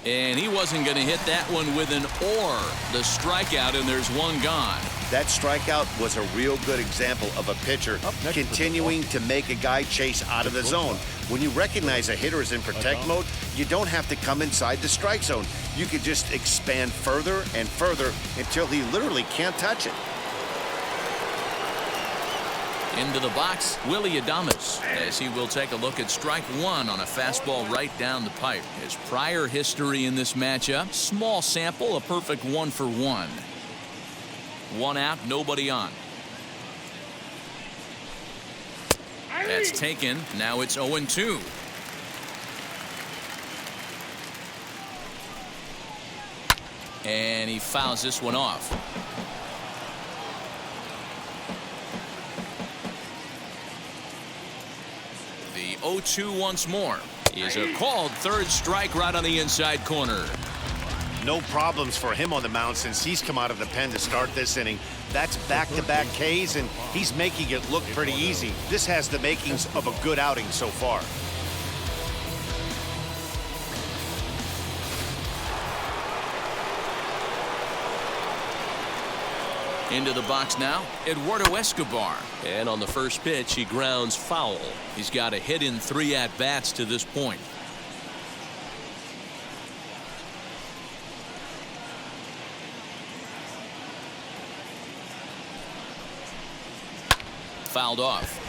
And he wasn't going to hit that one with an or. The strikeout, and there's one gone. That strikeout was a real good example of a pitcher continuing to make a guy chase out of the zone. When you recognize a hitter is in protect mode, you don't have to come inside the strike zone. You could just expand further and further until he literally can't touch it. Into the box, Willie Adames, as he will take a look at strike one on a fastball right down the pipe. His prior history in this matchup, small sample, a perfect 1-for-1. One out, nobody on. That's taken. Now it's 0-2. And he fouls this one off. The 0-2 once more is a called third strike right on the inside corner. No problems for him on the mound since he's come out of the pen to start this inning. That's back-to-back Ks, and he's making it look pretty easy. This has the makings of a good outing so far. Into the box now, Eduardo Escobar. And on the first pitch, he grounds foul. He's got a hit in 3 at-bats to this point. Fouled off.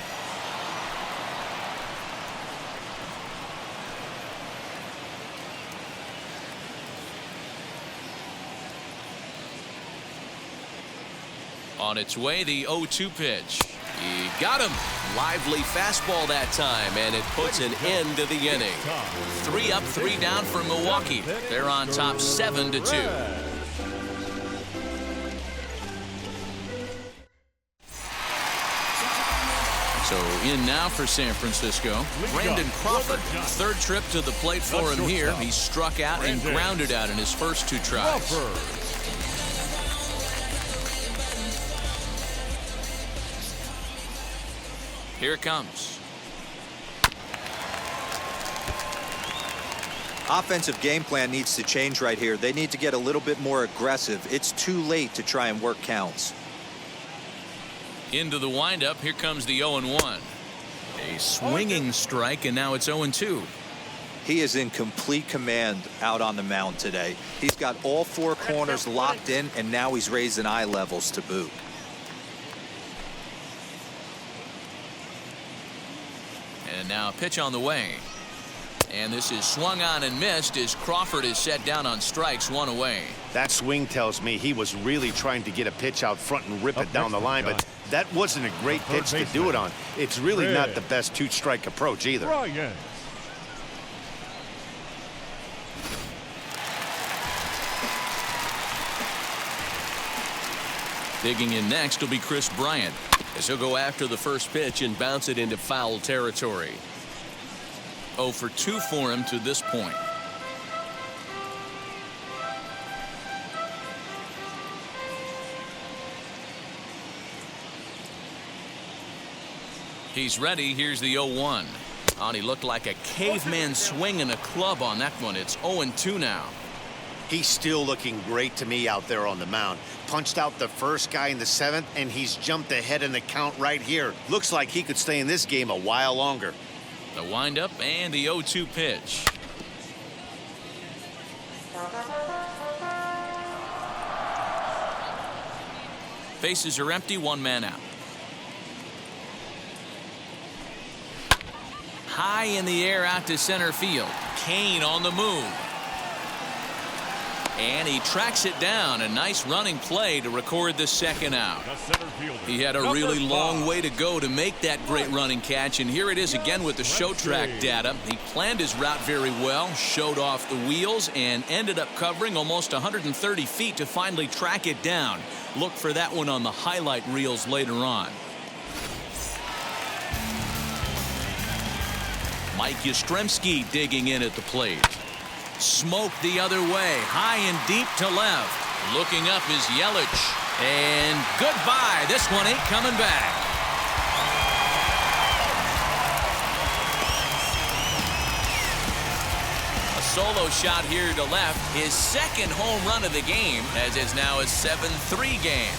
On its way, the 0-2 pitch. He got him. Lively fastball that time, and it puts an end to the inning. 3 up, 3 down for Milwaukee. They're on top 7-2. So in now for San Francisco, Brandon Crawford. Third trip to the plate for him here. He struck out and grounded out in his first 2 tries. Here it comes. Offensive game plan needs to change right here. They need to get a little bit more aggressive. It's too late to try and work counts. Into the windup, here comes the 0-1. A swinging strike, and now it's 0-2. He is in complete command out on the mound today. He's got all 4 corners locked in, and now he's raising eye levels to boot. And now a pitch on the way. And this is swung on and missed as Crawford is set down on strikes, 1 away. That swing tells me he was really trying to get a pitch out front and rip it down the line, but that wasn't a great pitch to do it on. It's really not the best two-strike approach either. Ryan. Digging in next will be Chris Bryant, as he'll go after the first pitch and bounce it into foul territory. 0 for 2 for him to this point. He's ready. Here's the 0-1. And he looked like a caveman swinging a club on that one. It's 0-2 now. He's still looking great to me out there on the mound. Punched out the first guy in the 7th, and he's jumped ahead in the count right here. Looks like he could stay in this game a while longer. The windup and the 0-2 pitch. Bases are empty, 1 man out. High in the air out to center field. Kane on the move. And he tracks it down. A nice running play to record the second out. He had a really long way to go to make that great running catch, and here it is again with the show track data. He planned his route very well, showed off the wheels, and ended up covering almost 130 feet to finally track it down. Look for that one on the highlight reels later on. Mike Yastrzemski digging in at the plate. Smoke the other way, high and deep to left. Looking up is Yelich. And goodbye. This one ain't coming back. A solo shot here to left. His second home run of the game, as it's now a 7-3 game.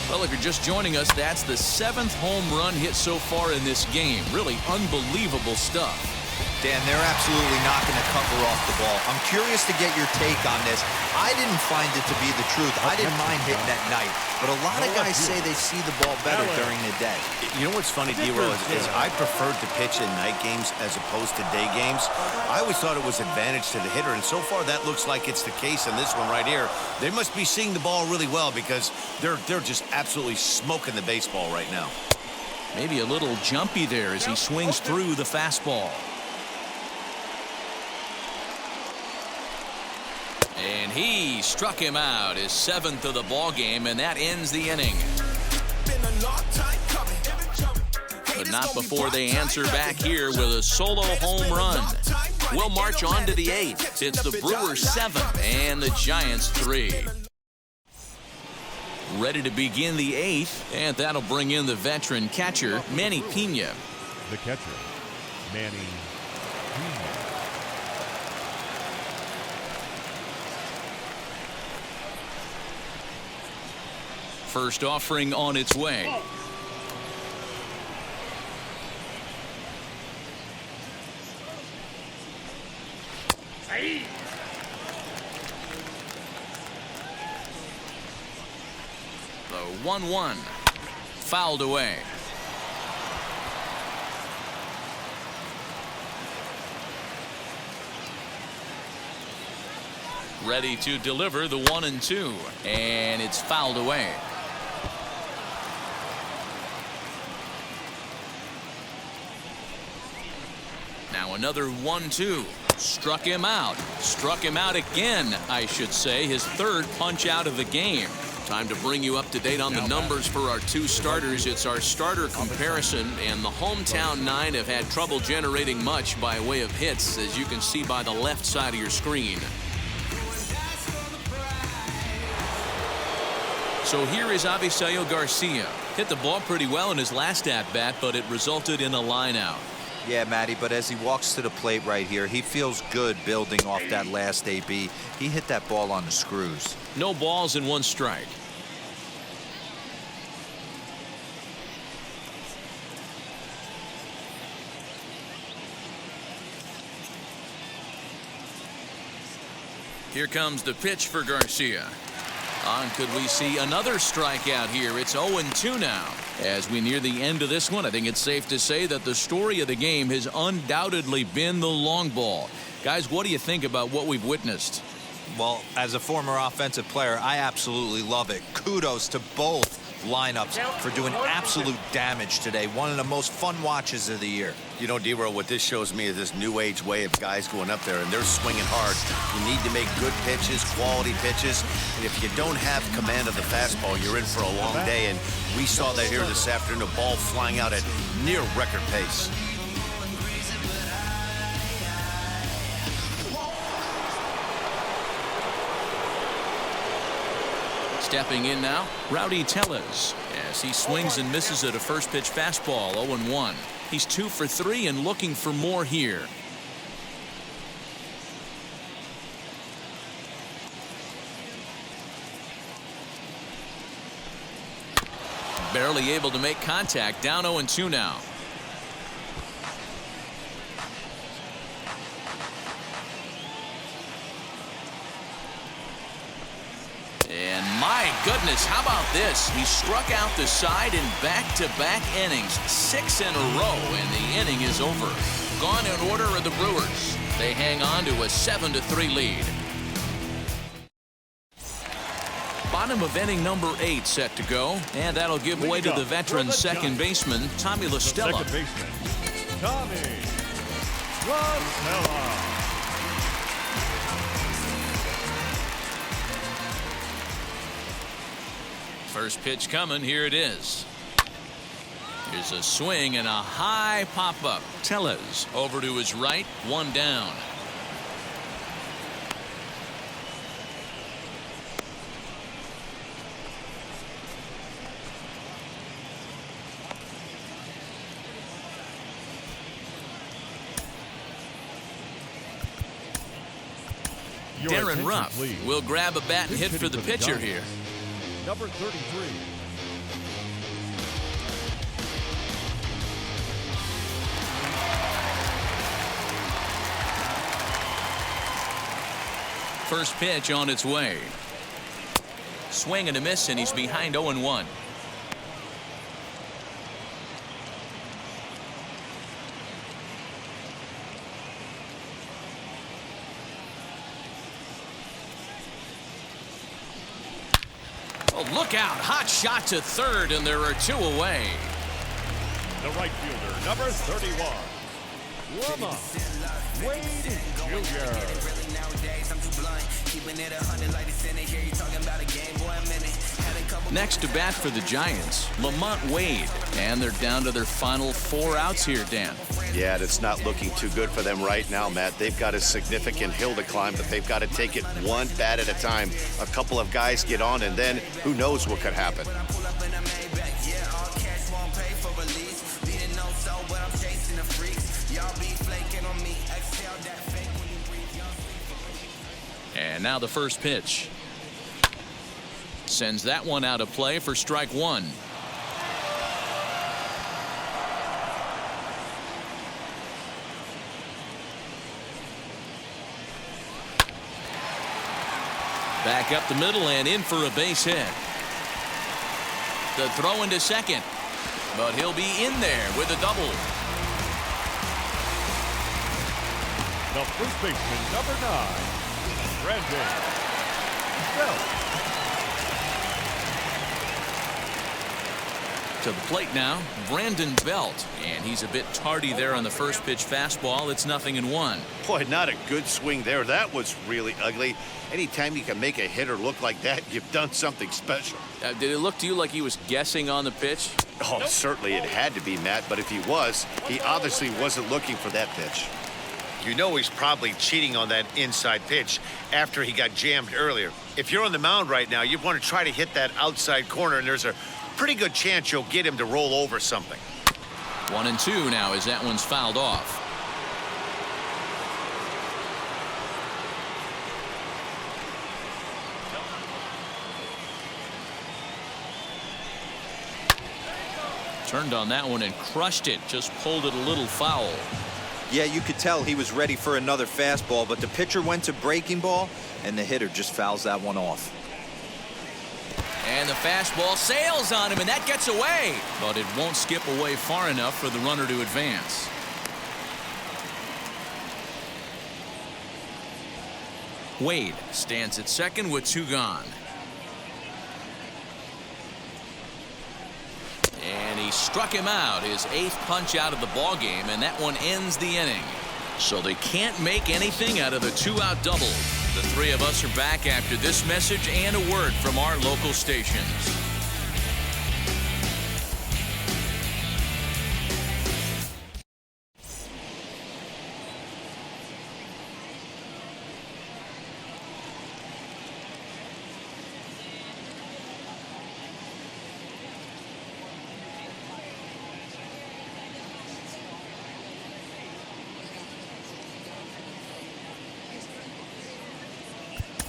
Well, if you're just joining us, that's the 7th home run hit so far in this game. Really unbelievable stuff. Dan, they're absolutely not going to cover off the ball. I'm curious to get your take on this. I didn't find it to be the truth. I didn't mind hitting at night. But a lot of guys say they see the ball better during the day. You know what's funny, D-Roll, is I preferred to pitch in night games as opposed to day games. I always thought it was advantage to the hitter, and so far that looks like it's the case in this one right here. They must be seeing the ball really well because they're just absolutely smoking the baseball right now. Maybe a little jumpy there as he swings through the fastball. And he struck him out, his 7th of the ball game, and that ends the inning. But not before they answer back here with a solo home run. We'll march on to the 8th. It's the Brewers 7 and the Giants 3. Ready to begin the 8th, and that'll bring in the veteran catcher, Manny Pena. The catcher, Manny Pena. First offering on its way. The 1-1 fouled away. Ready to deliver the 1-2, and it's fouled away. Now another 1-2. Struck him out. Struck him out again, I should say. His 3rd punch out of the game. Time to bring you up to date on the numbers for our 2 starters. It's our starter comparison, and the hometown 9 have had trouble generating much by way of hits, as you can see by the left side of your screen. So here is Avisail Garcia. Hit the ball pretty well in his last at-bat, but it resulted in a line-out. Yeah, Matty, but as he walks to the plate right here, he feels good building off that last AB. He hit that ball on the screws. No balls and 1 strike. Here comes the pitch for Garcia. Could we see another strikeout here? It's 0-2 now. As we near the end of this one, I think it's safe to say that the story of the game has undoubtedly been the long ball. Guys, what do you think about what we've witnessed? Well, as a former offensive player, I absolutely love it. Kudos to both lineups for doing absolute damage today. One of the most fun watches of the year. You know, D-Roll, what this shows me is this new age way of guys going up there and they're swinging hard. You need to make good pitches, quality pitches, and if you don't have command of the fastball, you're in for a long day, and we saw that here this afternoon, a ball flying out at near record pace. Stepping in now, Rowdy Tellez, as he swings and misses at a first pitch fastball, 0-1. He's 2 for 3 and looking for more here. Barely able to make contact, down 0-2 now. And my goodness, how about this? He struck out the side in back-to-back innings, 6 in a row, and the inning is over. Gone in order are the Brewers. They hang on to a 7-3 lead. Bottom of inning number 8 set to go, and that'll give way to the veteran second baseman, Tommy La Stella. Second baseman, Tommy La Stella. First pitch coming, here it is. Here's a swing and a high pop-up. Tellez over to his right, 1 down. Darren Ruff will grab a bat and hit for the pitcher here. Number 33. First pitch on its way. Swing and a miss, and he's behind 0-1. Look out, hot shot to third, and there are 2 away. The right fielder, number 31, Lamont Wade Jr. Next to bat for the Giants, Lamont Wade, and they're down to their final 4 outs here, Dan. Yeah, it's not looking too good for them right now, Matt. They've got a significant hill to climb, but they've got to take it one bat at a time. A couple of guys get on, and then who knows what could happen. And now the first pitch. Sends that one out of play for strike 1. Back up the middle and in for a base hit. The throw into second, but he'll be in there with a double. The first baseman, number 9, Brandon Belt. To the plate now, Brandon Belt, and he's a bit tardy there on the first pitch fastball. It's 0-1. Boy, not a good swing there. That was really ugly. Anytime you can make a hitter look like that, you've done something special. Did it look to you like he was guessing on the pitch? Oh, certainly it had to be, Matt, but if he was, he obviously wasn't looking for that pitch. You know he's probably cheating on that inside pitch after he got jammed earlier. If you're on the mound right now, you want to try to hit that outside corner, and there's a pretty good chance you'll get him to roll over something. 1-2 now as that one's fouled off. Turned on that one and crushed it. Just pulled it a little foul. Yeah, you could tell he was ready for another fastball, but the pitcher went to breaking ball, and the hitter just fouls that one off. And the fastball sails on him, and that gets away. But it won't skip away far enough for the runner to advance. Wade stands at second with 2 gone. And he struck him out, his 8th punch out of the ball game, and that one ends the inning. So they can't make anything out of the 2-out double. The 3 of us are back after this message and a word from our local stations.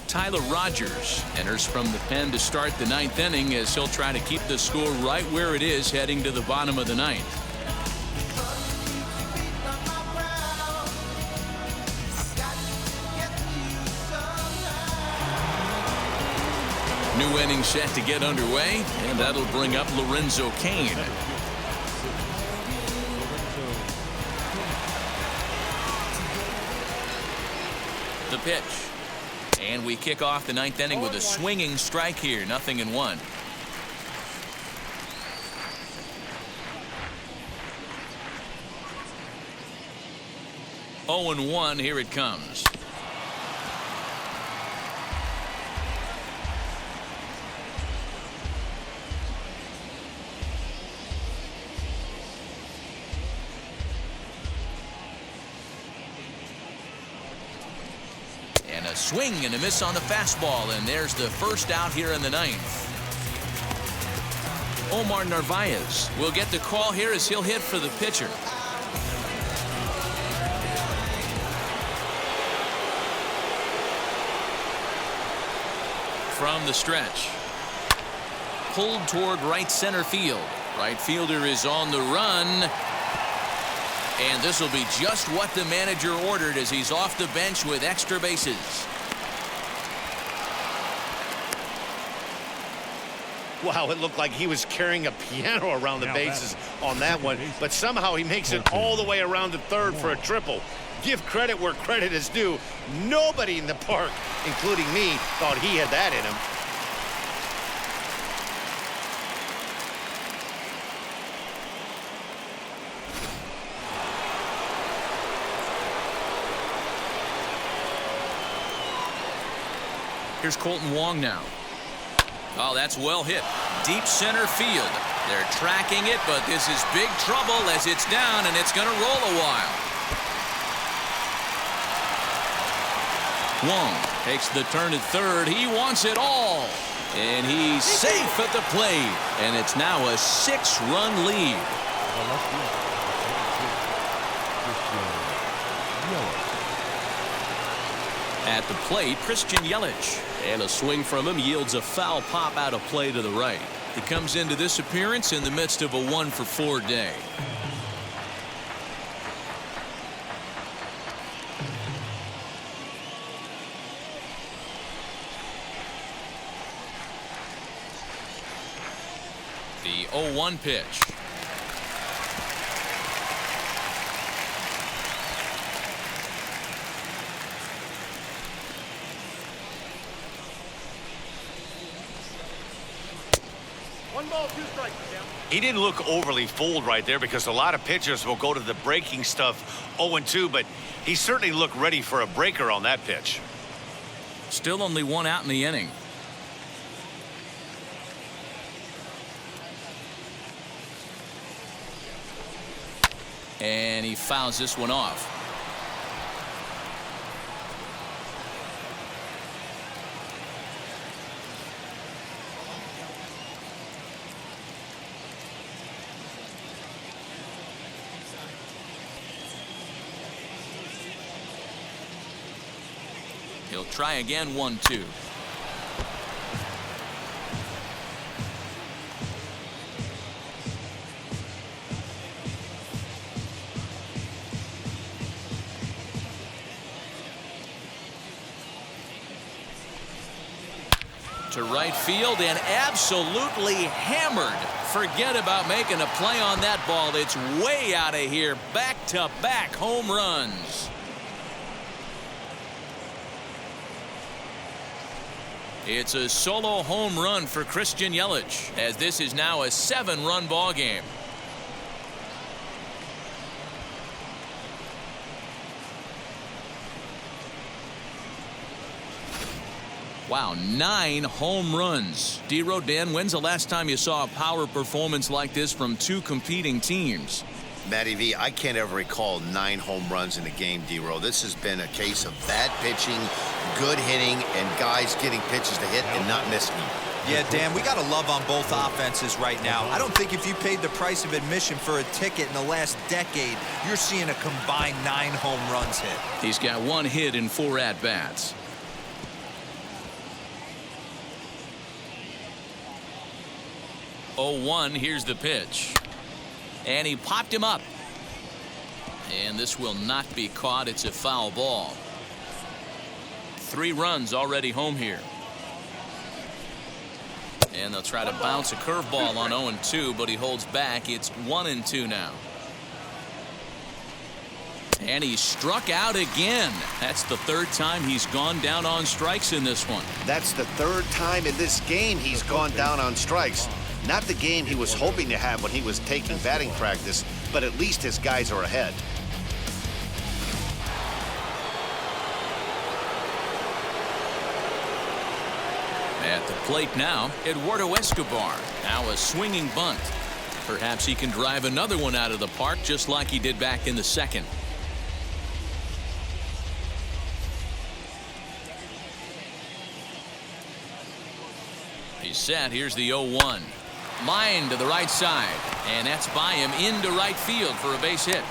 Tyler Rogers enters from the pen to start the 9th inning as he'll try to keep the score right where it is heading to the bottom of the 9th. New inning set to get underway, and that'll bring up Lorenzo Cain. The pitch. And we kick off the 9th inning with a swinging strike here. 0-1. Oh and 1. Here it comes. A swing and a miss on the fastball, and there's the first out here in the 9th. Omar Narvaez will get the call here as he'll hit for the pitcher. From the stretch. Pulled toward right center field. Right fielder is on the run. And this will be just what the manager ordered as he's off the bench with extra bases. Wow, it looked like he was carrying a piano around the bases on that one, but somehow he makes it all the way around to third for a triple. Give credit where credit is due. Nobody in the park, including me, thought he had that in him. Here's Colton Wong now. Oh, that's well hit. Deep center field. They're tracking it, but this is big trouble as it's down, and it's going to roll a while. Wong takes the turn at third. He wants it all. And he's safe at the plate. And it's now a 6-run lead. At the plate, Christian Yelich. And a swing from him yields a foul pop out of play to the right. He comes into this appearance in the midst of a 1-for-4 day. The 0-1 pitch. He didn't look overly fooled right there because a lot of pitchers will go to the breaking stuff 0-2, but he certainly looked ready for a breaker on that pitch. Still only 1 out in the inning. And he fouls this one off. He'll try again. 1-2. To right field and absolutely hammered. Forget about making a play on that ball. It's way out of here. Back-to-back home runs. It's a solo home run for Christian Yelich, as this is now a 7-run ball game. Wow, 9 home runs. D-Rodan, when's the last time you saw a power performance like this from 2 competing teams? Matty V, I can't ever recall 9 home runs in a game, D-Ro. This has been a case of bad pitching, good hitting, and guys getting pitches to hit and not missing them. Yeah, Dan, we got to love on both offenses right now. I don't think if you paid the price of admission for a ticket in the last decade, you're seeing a combined 9 home runs hit. He's got 1 hit in 4 at-bats. Oh, 1, here's the pitch. And he popped him up. And this will not be caught. It's a foul ball. 3 runs already home here. And they'll try to bounce a curveball on 0-2, but he holds back. It's 1-2 now. And he struck out again. That's the 3rd time he's gone down on strikes in this one. That's the 3rd time in this game he's gone down on strikes. Not the game he was hoping to have when he was taking batting practice, but at least his guys are ahead. At the plate now, Eduardo Escobar. Now a swinging bunt. Perhaps he can drive another one out of the park just like he did back in the 2nd. He's set. Here's the 0-1. Line to the right side, and that's by him into right field for a base hit.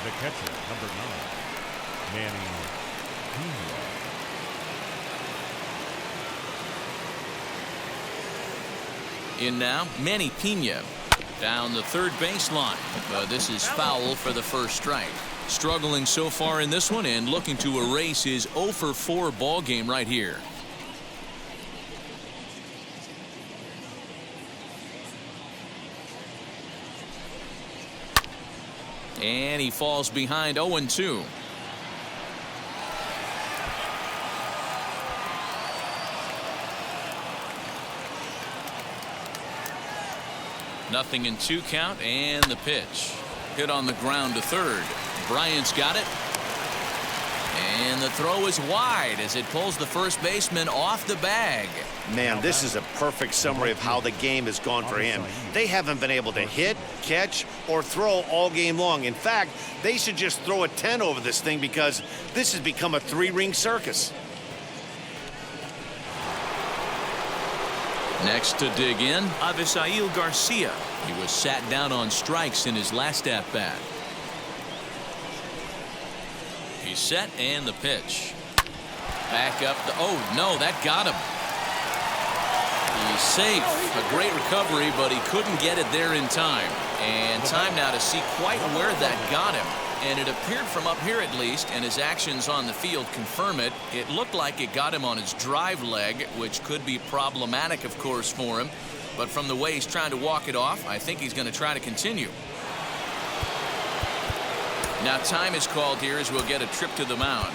The catcher, number 9, Manny Pena. In now, Manny Pena down the 3rd baseline. This is foul for the 1st strike. Struggling so far in this one and looking to erase his 0-for-4 ball game right here. And he falls behind 0-2. Nothing in 2 count, and the pitch. Hit on the ground to 3rd. Bryant's got it. And the throw is wide as it pulls the first baseman off the bag. Man, this is a perfect summary of how the game has gone for him. They haven't been able to hit, catch, or throw all game long. In fact, they should just throw a 10 over this thing because this has become a 3-ring circus. Next to dig in, Avisail Garcia. He was sat down on strikes in his last at-bat. He's set, and the pitch. Back up the... Oh, no, that got him. He's safe. A great recovery, but he couldn't get it there in time. And time now to see quite where that got him. And it appeared from up here at least, and his actions on the field confirm it. It looked like it got him on his drive leg, which could be problematic, of course, for him. But from the way he's trying to walk it off, I think he's going to try to continue. Now time is called here as we'll get a trip to the mound.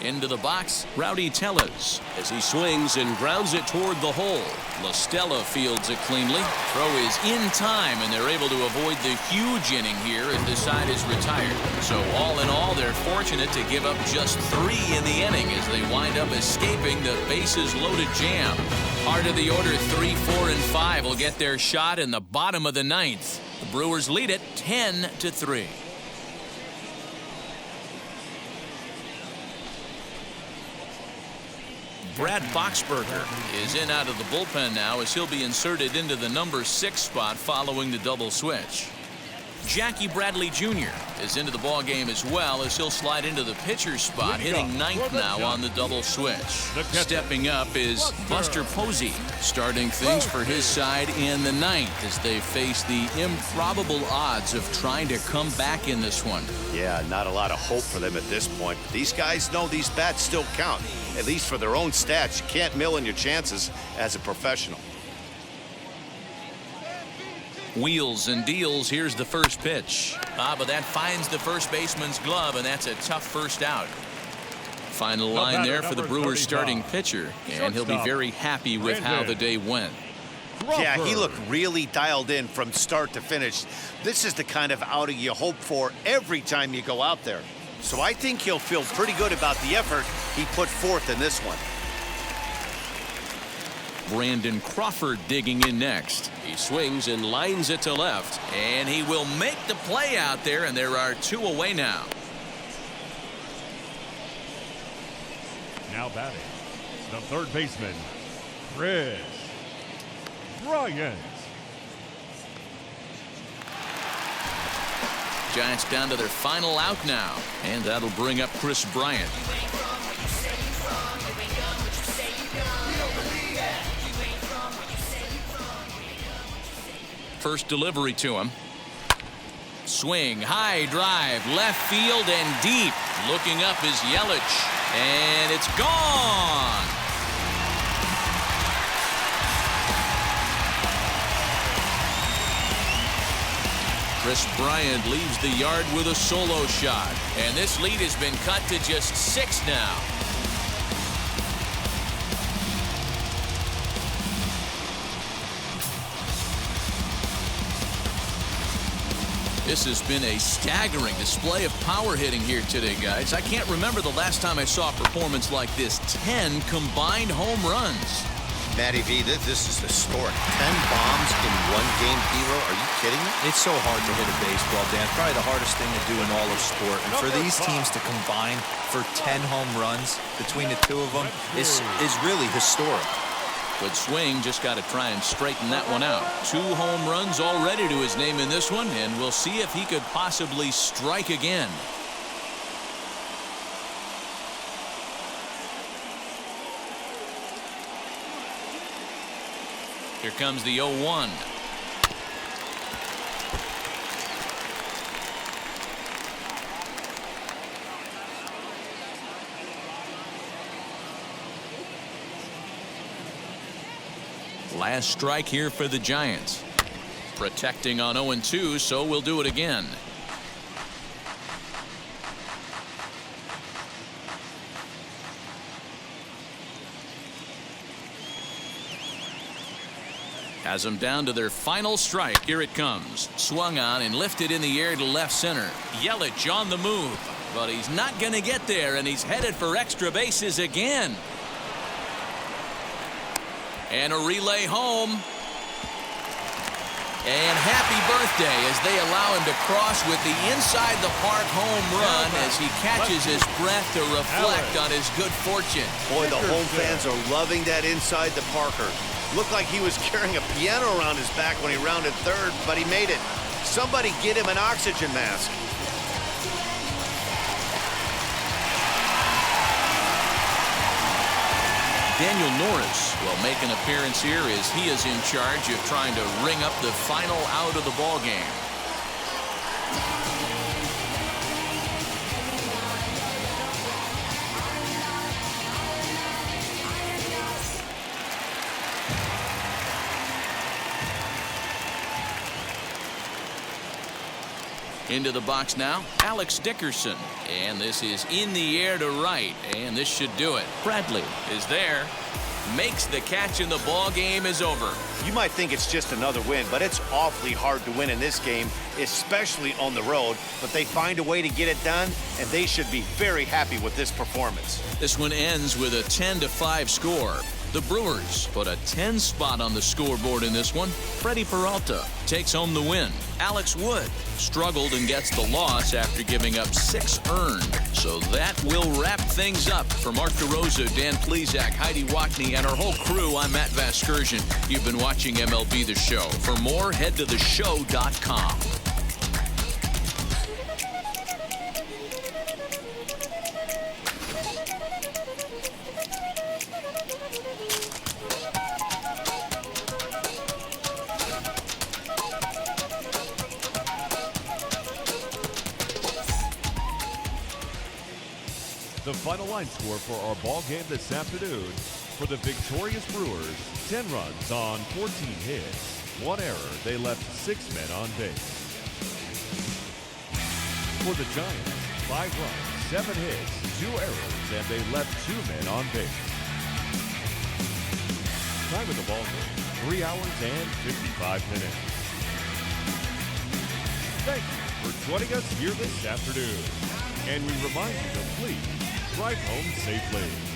Into the box, Rowdy Tellez as he swings and grounds it toward the hole. La Stella fields it cleanly. Throw is in time, and they're able to avoid the huge inning here as the side is retired. So all in all, they're fortunate to give up just 3 in the inning as they wind up escaping the bases loaded jam. Heart of the order, 3, 4, and 5 will get their shot in the bottom of the 9th. The Brewers lead it 10-3. Brad Boxberger is in out of the bullpen now as he'll be inserted into the number 6 spot following the double switch. Jackie Bradley Jr. is into the ball game as well, as he'll slide into the pitcher's spot, hitting ninth now on the double switch. Stepping up is Buster Posey, starting things for his side in the ninth as they face the improbable odds of trying to come back in this one. Yeah, not a lot of hope for them at this point. These guys know these bats still count, at least for their own stats. You can't mill in your chances as a professional. Wheels and deals. Here's the first pitch. But that finds the first baseman's glove, and that's a tough first out. Final line there for the Brewers starting pitcher, and he'll be very happy with how the day went. Yeah, he looked really dialed in from start to finish. This is the kind of outing you hope for every time you go out there. So I think he'll feel pretty good about the effort he put forth in this one. Brandon Crawford digging in next. He swings and lines it to left. And he will make the play out there, and there are two away now. Now batting, the third baseman, Chris Bryant. Giants down to their final out now, and that'll bring up Chris Bryant. First delivery to him. Swing, high drive, left field and deep. Looking up is Yelich, and it's gone. Chris Bryant leaves the yard with a solo shot, and this lead has been cut to just 6 now. This has been a staggering display of power hitting here today, guys. I can't remember the last time I saw a performance like this. 10 combined home runs. Matty V, this is historic. 10 bombs in one game, Hero. Are you kidding me? It's so hard to hit a baseball, Dan. Probably the hardest thing to do in all of sport. And for these teams to combine for 10 home runs between the two of them is really historic. Good swing, just got to try and straighten that one out. 2 home runs already to his name in this one, and we'll see if he could possibly strike again. Here comes the 0-1. Last strike here for the Giants. Protecting on 0-2, so we'll do it again. Has them down to their final strike. Here it comes. Swung on and lifted in the air to left center. Yelich on the move, but he's not going to get there, and he's headed for extra bases again. And a relay home. And happy birthday as they allow him to cross with the inside the park home run as he catches his breath to reflect on his good fortune. Boy, the home fans are loving that inside the Parker. Looked like he was carrying a piano around his back when he rounded third, but he made it. Somebody get him an oxygen mask. Daniel Norris will make an appearance here as he is in charge of trying to ring up the final out of the ball game. Into the box now, Alex Dickerson. And this is in the air to right, and this should do it. Bradley is there, makes the catch, and the ball game is over. You might think it's just another win, but it's awfully hard to win in this game, especially on the road. But they find a way to get it done, and they should be very happy with this performance. This one ends with a 10-5 score. The Brewers put a 10 spot on the scoreboard in this one. Freddie Peralta takes home the win. Alex Wood struggled and gets the loss after giving up 6 earned. So that will wrap things up. For Mark DeRosa, Dan Plesac, Heidi Watney, and our whole crew, I'm Matt Vasgersian. You've been watching MLB The Show. For more, head to theshow.com. The final line score for our ball game this afternoon: for the victorious Brewers, 10 runs on 14 hits. 1 error, they left 6 men on base. For the Giants, 5 runs, 7 hits, 2 errors, and they left 2 men on base. Time of the ball game, 3 hours and 55 minutes. Thank you for joining us here this afternoon. And we remind you to please drive home safely.